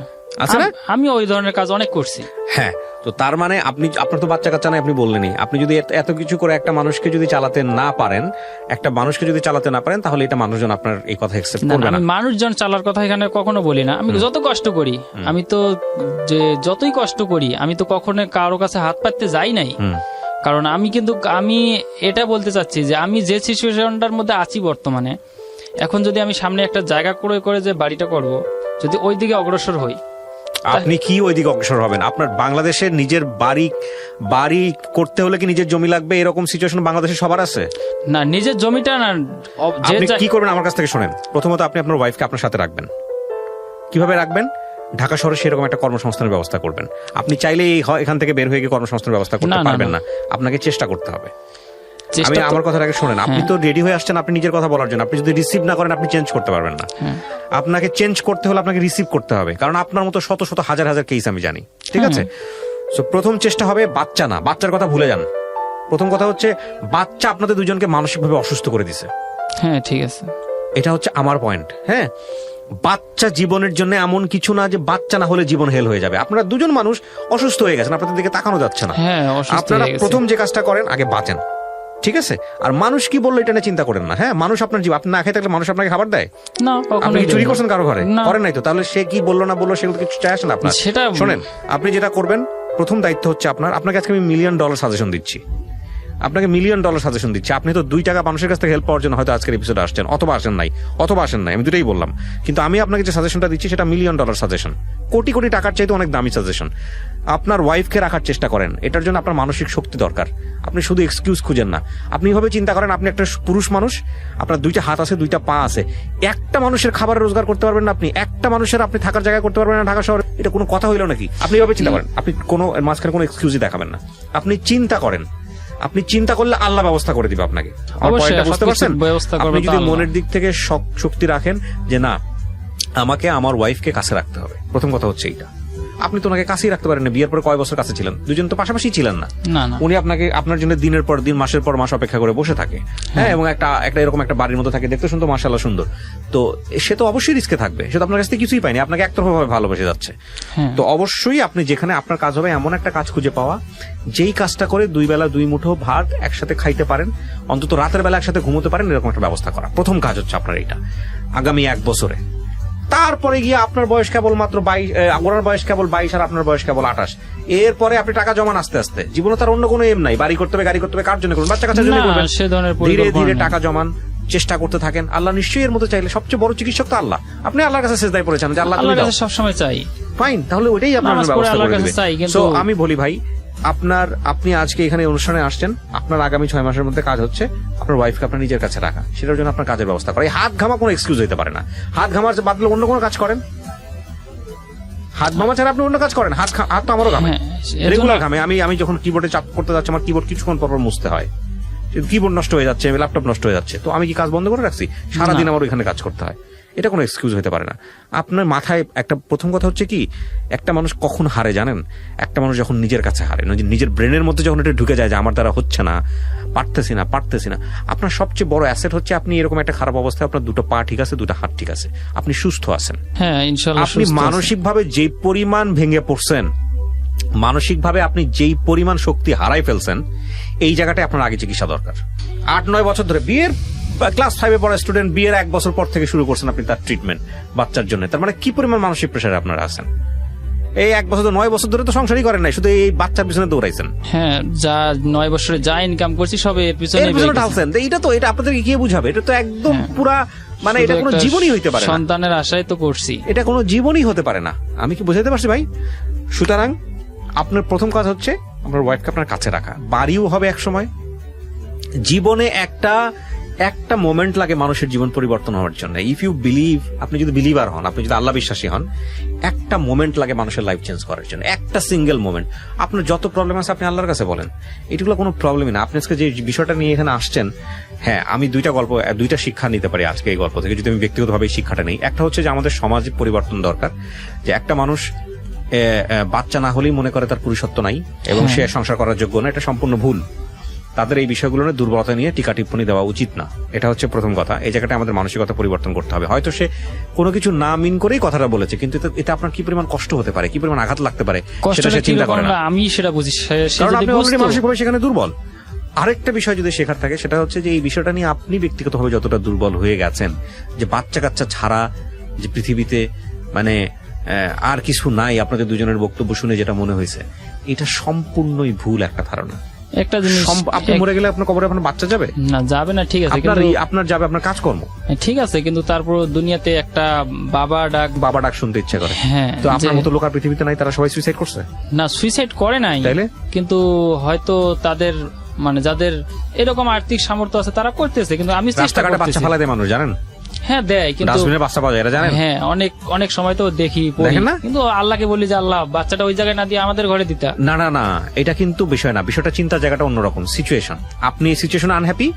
আছে না? আমি ওই ধরনের কাজ অনেক করছি। হ্যাঁ, তো তার মানে আপনার তো বাচ্চা কাচ্চা নাই, আপনি বললেনই। আপনি যদি এত কিছু করে একটা মানুষকে যদি চালাতে না পারেন, তাহলে এটা মানুষজন আপনার এই কথা অ্যাকসেপ্ট না, করবে না। আমি মানুষজন চালার কথা এখানে কখনো বলি না। আমি যত কষ্ট করি, আমি তো যতই কষ্ট করি, আমি তো কখনো কারো কাছে হাত পাততে যাই নাই। কারণ আমি এটা বলতে চাচ্ছি যে আমি যে সিচুয়েশনটার মধ্যে আছি বর্তমানে, এখন যদি আমি সামনে একটা জায়গা করে যে বাড়িটা করব, যদি ওই দিকে অগ্রসর হই। আপনি কি ওই দিকে অগ্রসর হবেন? আপনার বাংলাদেশের নিজের বাড়ি করতে হলে কি নিজের জমি লাগবে? এরকম সিচুয়েশন বাংলাদেশে সবার আছে না, নিজের জমিটা না। আপনি কি করবেন আমার কাছ থেকে শোনেন। প্রথমত আপনি আপনার ওয়াইফকে আপনার সাথে রাখবেন। কিভাবে রাখবেন? ঢাকা শহরে সেরকম একটা কর্মসংস্থানের ব্যবস্থা করবেন। আপনি চাইলে এখান থেকে বের হয়ে গিয়ে কর্মসংস্থানের ব্যবস্থা করতে পারবেন না, আপনাকে চেষ্টা করতে হবে। আমি আমার কথা আগে শোনেন। আপনি তো রেডি হয়ে আসছেন আপনি নিজের কথা বলার জন্য। আপনি যদি রিসিভ না করেন আপনি চেঞ্জ করতে পারবেন না। আপনাকে চেঞ্জ করতে হলে আপনাকে রিসিভ করতে হবে, কারণ আপনার মতো শত শত হাজার হাজার কেস আমি জানি। ঠিক আছে, সো প্রথম চেষ্টা হবে বাচ্চা না, বাচ্চার কথা ভুলে যান। প্রথম কথা হচ্ছে বাচ্চা আপনাদের দুজনকে মানসিকভাবে অসুস্থ করে দিছে। হ্যাঁ, ঠিক আছে, এটা হচ্ছে আমার পয়েন্ট। হ্যাঁ, বাচ্চা জীবনের জন্য এমন কিছু না যে বাচ্চা না হলে জীবন হেল হয়ে যাবে। আপনারা দুজন মানুষ অসুস্থ হয়ে গেছেন, আপনাদের দিকে তাকানো যাচ্ছে না। আপনারা প্রথম যে কাজটা করেন, আগে বাঁচেন। ঠিক আছে, আর মানুষ কি বললো এটা নিয়ে চিন্তা করেন না। হ্যাঁ, মানুষ আপনার জীবন, আপনি না খেয়ে থাকলে মানুষ আপনাকে খাবার দেয় না? আপনি চুরি করছেন কারো ঘরে? করেন নাই তো, তাহলে সে কি বললো না বললো সেগুলো কিছু চাই আসে না আপনার। সেটা শোনেন, আপনি যেটা করবেন, প্রথম দায়িত্ব হচ্ছে আপনাকে আজকে আমি $1 মিলিয়ন সাজেশন দিচ্ছি। আপনাকে $1 মিলিয়ন সাজেশন দিচ্ছি। আপনি তো 2 টাকা মানুষের কাছ থেকে হেল্প পাওয়ার জন্য হয়তো আজকের এপিসোডে আসছেন, অথবা আসেন নাই, আমি দুটাই বললাম। কিন্তু আমি আপনাকে যে সাজেশনটা দিচ্ছি সেটা $1 মিলিয়ন সাজেশন, কোটি কোটি টাকার চাইতে অনেক দামি সাজেশন। আপনার ওয়াইফকে রাখার চেষ্টা করেন, এটার জন্য আপনার মানসিক শক্তি দরকার। আপনি শুধু এক্সকিউজ খুঁজেন না। আপনি এভাবে চিন্তা করেন, আপনি একটা পুরুষ মানুষ, আপনার 2টা হাত আছে, 2টা পা আছে, একটা মানুষের খাবার রোজগার করতে পারবেন না আপনি? একটা মানুষের আপনি থাকার জায়গা করতে পারবেন না ঢাকা শহরে? এটা কোনো কথা হইলো নাকি? আপনি এভাবে চিন্তা করেন, আপনি কোনো মাঝখানে কোনো এক্সকিউজই দেখাবেন না। আপনি চিন্তা করেন, আপনি চিন্তা করলে আল্লাহ ব্যবস্থা করে দিবে আপনাকে। বুঝতে পারছেন? আপনি যদি মনের দিক থেকে শক্তি রাখেন যে না, আমাকে আমার ওয়াইফকে কাছে রাখতে হবে, প্রথম কথা হচ্ছে এইটা। আপনি তো ওনাকে কাছেই রাখতে পারেন না। বিয়ের পরে কয় বছর কাছে ছিলেন? দুজন তো পাশাপাশি ছিলেন না। উনি আপনার জন্য দিনের পর দিন, মাসের পর মাস অপেক্ষা করে বসে থাকে। হ্যাঁ, এবং একটা এরকম একটা বাড়ির মতো থাকে, দেখতে শুনতো মাশাআল্লাহ সুন্দর। তো সে তো অবশ্যই রিস্কে থাকবে, সে তো আপনার কাছ থেকে কিছুই পায়নি, আপনাকে একতরফাভাবে ভালোবেসে যাচ্ছে। তো অবশ্যই আপনি যেখানে আপনার কাজ হবে এমন একটা কাজ খুঁজে পাওয়া, যেই কাজটা করে 2 বেলা 2 মুঠো ভাত একসাথে খাইতে পারেন, অন্তত রাতের বেলা একসাথে ঘুমোতে পারেন, এরকম একটা ব্যবস্থা করা। প্রথম কাজ হচ্ছে আপনার এইটা, আগামী 1 বছরে। তারপরে গিয়ে আপনার বয়স কেবল মাত্র 22, ওনার বয়স কেবল 22 আর আপনার বয়স কেবল 28। এরপরে আপনি টাকা জমান আস্তে আস্তে। জীবনে তার অন্য কোনো এম নাই, বাড়ি করতে হবে, গাড়ি করতে হবে, কার জন্য করবেন? বাচ্চা কাচ্চার জন্য করবেন। ধীরে ধীরে টাকা জমান, চেষ্টা করতে থাকেন। আল্লাহ নিশ্চয়ই এর মধ্যে চাইলে, সবচেয়ে বড় চিকিৎসক তো আল্লাহ। আপনি আল্লাহর কাছে সিজদায় পড়েছেন যে আল্লাহ তুমি দাও, সবসময় চাই, ফাইন, তাহলে ওইটাই আপনার ব্যবস্থা করে দিবে। সো আমি বলি ভাই, আপনি আজকে এখানে অনুষ্ঠানে আসছেন, আপনার আগামী 6 মাসের মধ্যে কাজ হচ্ছে আপনার ওয়াইফকে আপনার নিজের কাছে রাখা, সেটার জন্য আপনার কাজের ব্যবস্থা করা। এই হাত ঘামা কোনো এক্সকিউজ হইতে পারে না। হাত ঘামার বাদলে অন্য কোনো কাজ করেন, হাত ঘামা ছাড়া আপনি অন্য কাজ করেন। হাত তো আমারও ঘামে, রেগুলার ঘামে। আমি যখন কিবোর্ডে চাপ করতে যাচ্ছি, আমার কিবোর্ড কিছুক্ষণ পর মুছতে হয়, কিবোর্ড নষ্ট হয়ে যাচ্ছে, ল্যাপটপ নষ্ট হয়ে যাচ্ছে, তো আমি কি কাজ বন্ধ করে রাখছি? সারাদিন আমার ওইখানে কাজ করতে হয়। এটা কোনো এক্সকিউজ হতে পারে না। আপনার মাথায় একটা প্রথম কথা হচ্ছে কি, একটা মানুষ কখন হারে জানেন? একটা মানুষ যখন নিজের কাছে হারে, নিজের ব্রেনের মধ্যে যখন এটা ঢুকে যায় যে আমার দ্বারা হচ্ছে না, পারতেছি না। আপনার সবচেয়ে বড় অ্যাসেট হচ্ছে আপনি এরকম একটা খারাপ অবস্থায়, আপনার 2টো পা ঠিক আছে, 2টা হাত ঠিক আছে, আপনি সুস্থ আছেন। হ্যাঁ, ইনশাআল্লাহ। আপনি মানসিকভাবে যে পরিমাণ ভেঙে পড়ছেন, মানসিকভাবে আপনি যেই পরিমাণ শক্তি হারাই ফেলছেন, এই জায়গাটায় আপনার আগে চিকিৎসা দরকার। 8-9 বছর ধরে বিয়ের ক্লাস 5-এ পড়া স্টুডেন্ট, বিয়ের 1 বছর পর থেকে শুরু করছেন আপনি তার ট্রিটমেন্ট বাচ্চার জন্য। তার মানে কি পরিমাণ মানসিক প্রেসারে আপনারা আছেন? এই 1 বছর 9 বছর ধরে তো সংসারই করেন নাই, শুধু এই বাচ্চার পিছনে দৌড়াইছেন। হ্যাঁ, যা 9 বছরে যা ইনকাম করছি সব এর পিছনে ঢালছেন। এটা আপনাদেরকে কে বুঝাবে? এটা তো একদম পুরা, মানে এটা কোনো জীবনই হইতে পারে না। সন্তানের আশায় তো করছি, এটা কোনো জীবনই হতে পারে না। আমি কি বুঝাইতে পারছি ভাই? সুতরাং আপনার প্রথম কাজ হচ্ছে আপনার ওয়াইফকে আপনার কাছে রাখা। বাড়িও হবে এক সময়। জীবনে একটা মোমেন্ট লাগে মানুষের জীবন পরিবর্তন হওয়ার জন্য। ইফ ইউ বিলিভ, আপনি যদি বিলিভার হন, আপনি যদি আল্লাহ বিশ্বাসী হন, একটা মোমেন্ট লাগে মানুষের লাইফ চেঞ্জ করার জন্য, একটা সিঙ্গেল মোমেন্ট। আপনার যত প্রবলেম আছে আপনি আল্লাহর কাছে বলেন, এগুলো কোনো প্রবলেমই না। আপনি আজকে যে বিষয়টা নিয়ে এখানে আসছেন, হ্যাঁ, আমি 2টা শিক্ষা নিতে পারি আজকে এই গল্প থেকে, যদি আমি ব্যক্তিগতভাবে এই শিক্ষাটা নেই। একটা হচ্ছে যে আমাদের সমাজে পরিবর্তন দরকার, যে একটা মানুষ বাচ্চা না হলেই মনে করে তার পুরুষত্ব নাই এবং সে সংসার করার যোগ্য না, এটা সম্পূর্ণ ভুল। তাদের এই বিষয়গুলো নিয়ে দুর্বলতা নিয়ে টিকা টিপ্পণী দেওয়া উচিত না। এটা হচ্ছে প্রথম কথা। এই জায়গাটা আমাদের মানসিকতা পরিবর্তন করতে হবে। হয়তো সে কোনো কিছু না মিন করেই কথাটা বলেছে, কিন্তু এতে আপনার কি পরিমাণ কষ্ট হতে পারে, কি পরিমাণ আঘাত লাগতে পারে সেটা সে চিন্তা করে না। আমি সেটা বুঝি, কারণ আপনি অলরেডি মানসিকভাবে সেখানে দুর্বল। আরেকটা বিষয় যদি শেখার থাকে সেটা হচ্ছে যে এই বিষয়টা নিয়ে আপনি ব্যক্তিগতভাবে যতটা দুর্বল হয়ে গেছেন, যে বাচ্চা কাচ্চা ছাড়া যে পৃথিবীতে মানে আর কিছু নাই, আপনাদের দুজনের বক্তব্য শুনে যেটা মনে হয়েছে, এটা সম্পূর্ণই ভুল একটা ধারণা। একটা জিনিস, আপনি মরে গেলে আপনার কবরে আপনার বাচ্চা যাবে না? যাবে না, ঠিক আছে, আপনার যাবে আপনার কাজকর্ম, ঠিক আছে, কিন্তু তারপর দুনিয়াতে একটা বাবা ডাক শুনতে ইচ্ছা করে। হ্যাঁ, তো আপনার মতো লোক আর পৃথিবীতে নাই, তারা সবাই সুইসাইড করছে না? সুইসাইড করে নাই, তাইলে কিন্তু হয়তো তাদের মানে যাদের এরকম আর্থিক সামর্থ্য আছে তারা করতেছে, কিন্তু আমি রাস্তাঘাটে বাচ্চা ফেলা দেয় মানুষ, জানেন? হ্যাঁ দেয়, কিন্তু ডাস্টবিনে বাচ্চা পাওয়া যায়, এটা জানেন? হ্যাঁ, অনেক সময় তো দেখি পড়ি না, কিন্তু আল্লাহকে বলি যে আল্লাহ বাচ্চাটা ওই জায়গায় না দিয়ে আমাদের ঘরে দিতা। না, এটা কিন্তু বিষয় না। বিষয়টা চিন্তার জায়গাটা অন্যরকম। সিচুয়েশন, আপনি এই সিচুয়েশনে আনহ্যাপি,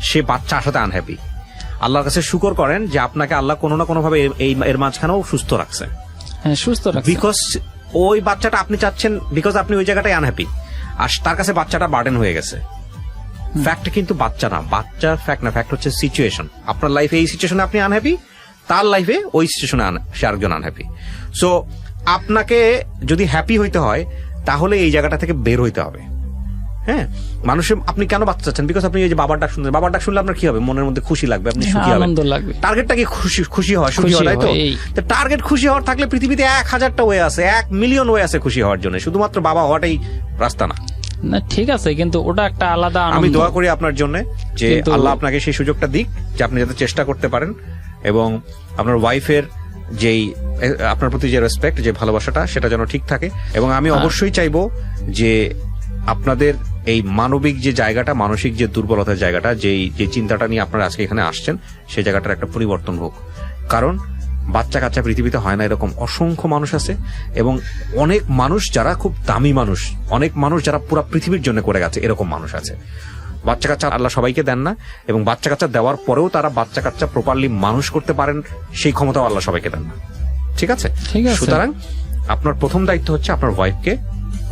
সে বাচ্চার সাথে আনহ্যাপি। আল্লাহর কাছে শুকর করেন যে আপনাকে আল্লাহ কোনো না কোনো ভাবে এর মাঝখানেও সুস্থ রাখছে। হ্যাঁ, সুস্থ রাখছে, বিকজ ওই বাচ্চাটা আপনি চাচ্ছেন, বিকজ আপনি ওই জায়গাটায় আনহ্যাপি, আর তার কাছে বাচ্চাটা বার্ডেন হয়ে গেছে। ফ্যাক্ট কিন্তু বাচ্চা না, বাচ্চার ফ্যাক্ট না, ফ্যাক্ট হচ্ছে সিচুয়েশন। আপনার লাইফে এই সিচুয়েশনে আপনি আনহ্যাপি, তার লাইফে ওই সিচুয়েশনে সে আরেকজন আনহ্যাপি। সো আপনাকে যদি হ্যাপি হইতে হয় তাহলে এই জায়গাটা থেকে বের হইতে হবে। হ্যাঁ, মানুষের আপনি কেন বাচ্চা চাচ্ছেন? বিকজ আপনি এই যে বাবার ডাক শুনছেন, বাবার ডাক শুনলে আপনার কি হবে? মনের মধ্যে খুশি লাগবে, আপনি সুখী হবেন, আনন্দ লাগবে। টার্গেটটা কি খুশি হওয়া, সুখী হওয়া, তাই তো? টার্গেট খুশি হওয়ার থাকলে পৃথিবীতে 1000টা ওয়ে আছে, 1 মিলিয়ন ওয়ে আছে খুশি হওয়ার জন্য। শুধুমাত্র বাবা হওয়াটাই রাস্তা না। না, ঠিক আছে, কিন্তু ওটা একটা আলাদা আনন্দ। আমি দোয়া করি আপনার জন্য যে আল্লাহ আপনাকে সেই সুযোগটা দিক, যে আপনি যাতে চেষ্টা করতে পারেন, এবং আপনার ওয়াইফের যেই আপনার প্রতি যে রেসপেক্ট, যে ভালোবাসাটা, সেটা যেন ঠিক থাকে। এবং আমি অবশ্যই চাইবো যে আপনাদের এই মানবিক যে জায়গাটা, মানসিক যে দুর্বলতার জায়গাটা, যে চিন্তাটা নিয়ে আপনারা আজকে এখানে আসছেন, সেই জায়গাটার একটা পরিবর্তন হোক। কারণ বাচ্চা কাচ্চা পৃথিবীতে হয় না, এরকম অসংখ্য মানুষ আছে, এবং অনেক মানুষ যারা খুব দামি মানুষ, অনেক মানুষ যারা পুরো পৃথিবীর জন্য করে গেছে, এরকম মানুষ আছে। বাচ্চা কাচ্চা আল্লাহ সবাইকে দেন না, এবং বাচ্চা কাচ্চা দেওয়ার পরেও তারা বাচ্চা কাচ্চা প্রপারলি মানুষ করতে পারেন, সেই ক্ষমতাও আল্লাহ সবাইকে দেন না। ঠিক আছে? সুতরাং আপনার প্রথম দায়িত্ব হচ্ছে আপনার ওয়াইফকে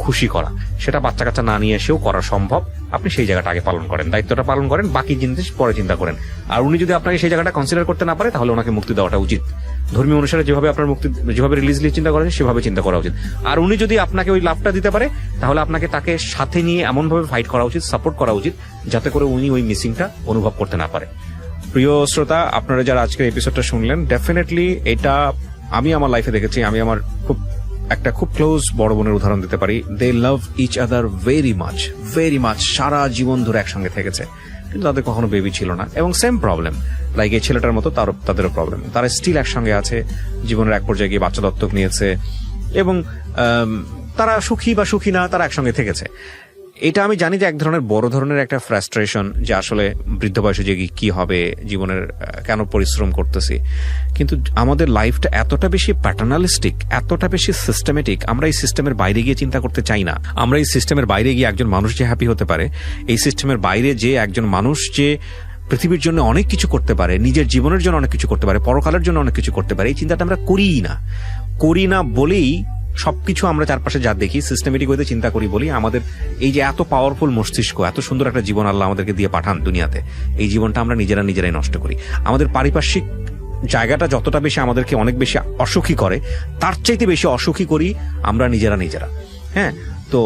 খুশি করা। সেটা বাচ্চা কাচ্চা না নিয়ে এসেও করা সম্ভব। আপনি সেই জায়গাটা আগে পালন করেন, দায়িত্বটা পালন করেন, বাকি জিনিস পরে চিন্তা করেন। আর উনি যদি আপনাকে সেই জায়গাটা কনসিডার করতে না পারে, তাহলে ওনাকে মুক্তি দেওয়াটা উচিত। ধর্মীয় অনুসারে যেভাবে আপনার মুক্তি, যেভাবে রিলিজলি চিন্তা করেন, সেভাবে চিন্তা করা উচিত। আর উনি যদি আপনাকে ওই লাভটা দিতে পারে, তাহলে আপনাকে তাকে সাথে নিয়ে এমন ভাবে ফাইট করা উচিত, সাপোর্ট করা উচিত, যাতে করে উনি ওই মিসিংটা অনুভব করতে না পারে। প্রিয় শ্রোতা, আপনারা যারা আজকের এপিসোডটা শুনলেন, ডেফিনেটলি এটা আমি আমার লাইফে দেখেছি। আমি আমার খুব ক্লোজ বড় বোনের উদাহরণ দিতে পারি। They love each other very much, সারা জীবন ধরে একসঙ্গে থেকেছে, কিন্তু তাদের কখনো বেবি ছিল না। এবং সেম প্রবলেম, লাইক এই ছেলেটার মতো তাদেরও প্রবলেম। তারা স্টিল একসঙ্গে আছে, জীবনের এক পর্যায়ে গিয়ে বাচ্চা দত্তক নিয়েছে, এবং তারা সুখী বা সুখী না, তারা একসঙ্গে থেকেছে। এটা আমি জানি যে এক ধরনের বড় ধরনের একটা ফ্রাস্ট্রেশন, যে আসলে বৃদ্ধ বয়সে যে কি হবে, জীবনের কেন পরিশ্রম করতেছি। কিন্তু আমাদের লাইফটা এতটা বেশি প্যাটার্নালিস্টিক, এতটা বেশি সিস্টেমেটিক, আমরা এই সিস্টেমের বাইরে গিয়ে চিন্তা করতে চাই না। আমরা এই সিস্টেমের বাইরে গিয়ে একজন মানুষ যে হ্যাপি হতে পারে, এই সিস্টেমের বাইরে যে একজন মানুষ যে পৃথিবীর জন্য অনেক কিছু করতে পারে, নিজের জীবনের জন্য অনেক কিছু করতে পারে, পরকালের জন্য অনেক কিছু করতে পারে, এই চিন্তাটা আমরা করি না বলেই সবকিছু আমরা চারপাশে যা দেখি সিস্টেমেটিক ওয়েতে চিন্তা করি বলি আমাদের এই যে এত পাওয়ারফুল মস্তিষ্ক, এত সুন্দর একটা জীবন আল্লাহ আমাদেরকে দিয়ে পাঠান দুনিয়াতে, এই জীবনটা আমরা নিজেরাই নষ্ট করি। আমাদের পারিপার্শ্বিক জায়গাটা যতটা বেশি আমাদেরকে অনেক বেশি অসুখী করে, তার চাইতে বেশি অসুখী করি আমরা নিজেরা। হ্যাঁ, তো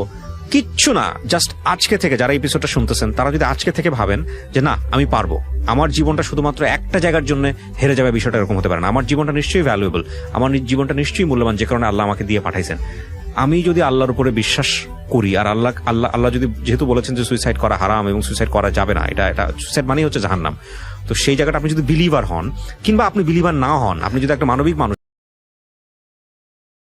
কিচ্ছু না, জাস্ট আজকে থেকে যারা এপিসোডটা শুনতেছেন, তারা যদি আজকে থেকে ভাবেন যে না, আমি পারবো, আমার জীবনটা শুধুমাত্র একটা জায়গার জন্য হেরে যাবে, বিষয়টা এরকম হতে পারে না। আমার জীবনটা নিশ্চয়ই ভ্যালুয়েবল, আমার জীবনটা নিশ্চয়ই মূল্যবান, যে কারণে আল্লাহ আমাকে দিয়ে পাঠাইছেন। আমি যদি আল্লাহর উপরে বিশ্বাস করি, আর আল্লাহ যদি যেহেতু বলেছেন যে সুইসাইড করা হারাম এবং সুইসাইড করা যাবে না, এটা সুইসাইড মানেই হচ্ছে জাহান্নাম, তো সেই জায়গাটা আপনি যদি বিলিভার হন, কিংবা আপনি বিলিভার না হন, আপনি যদি একটা মানবিক মানুষ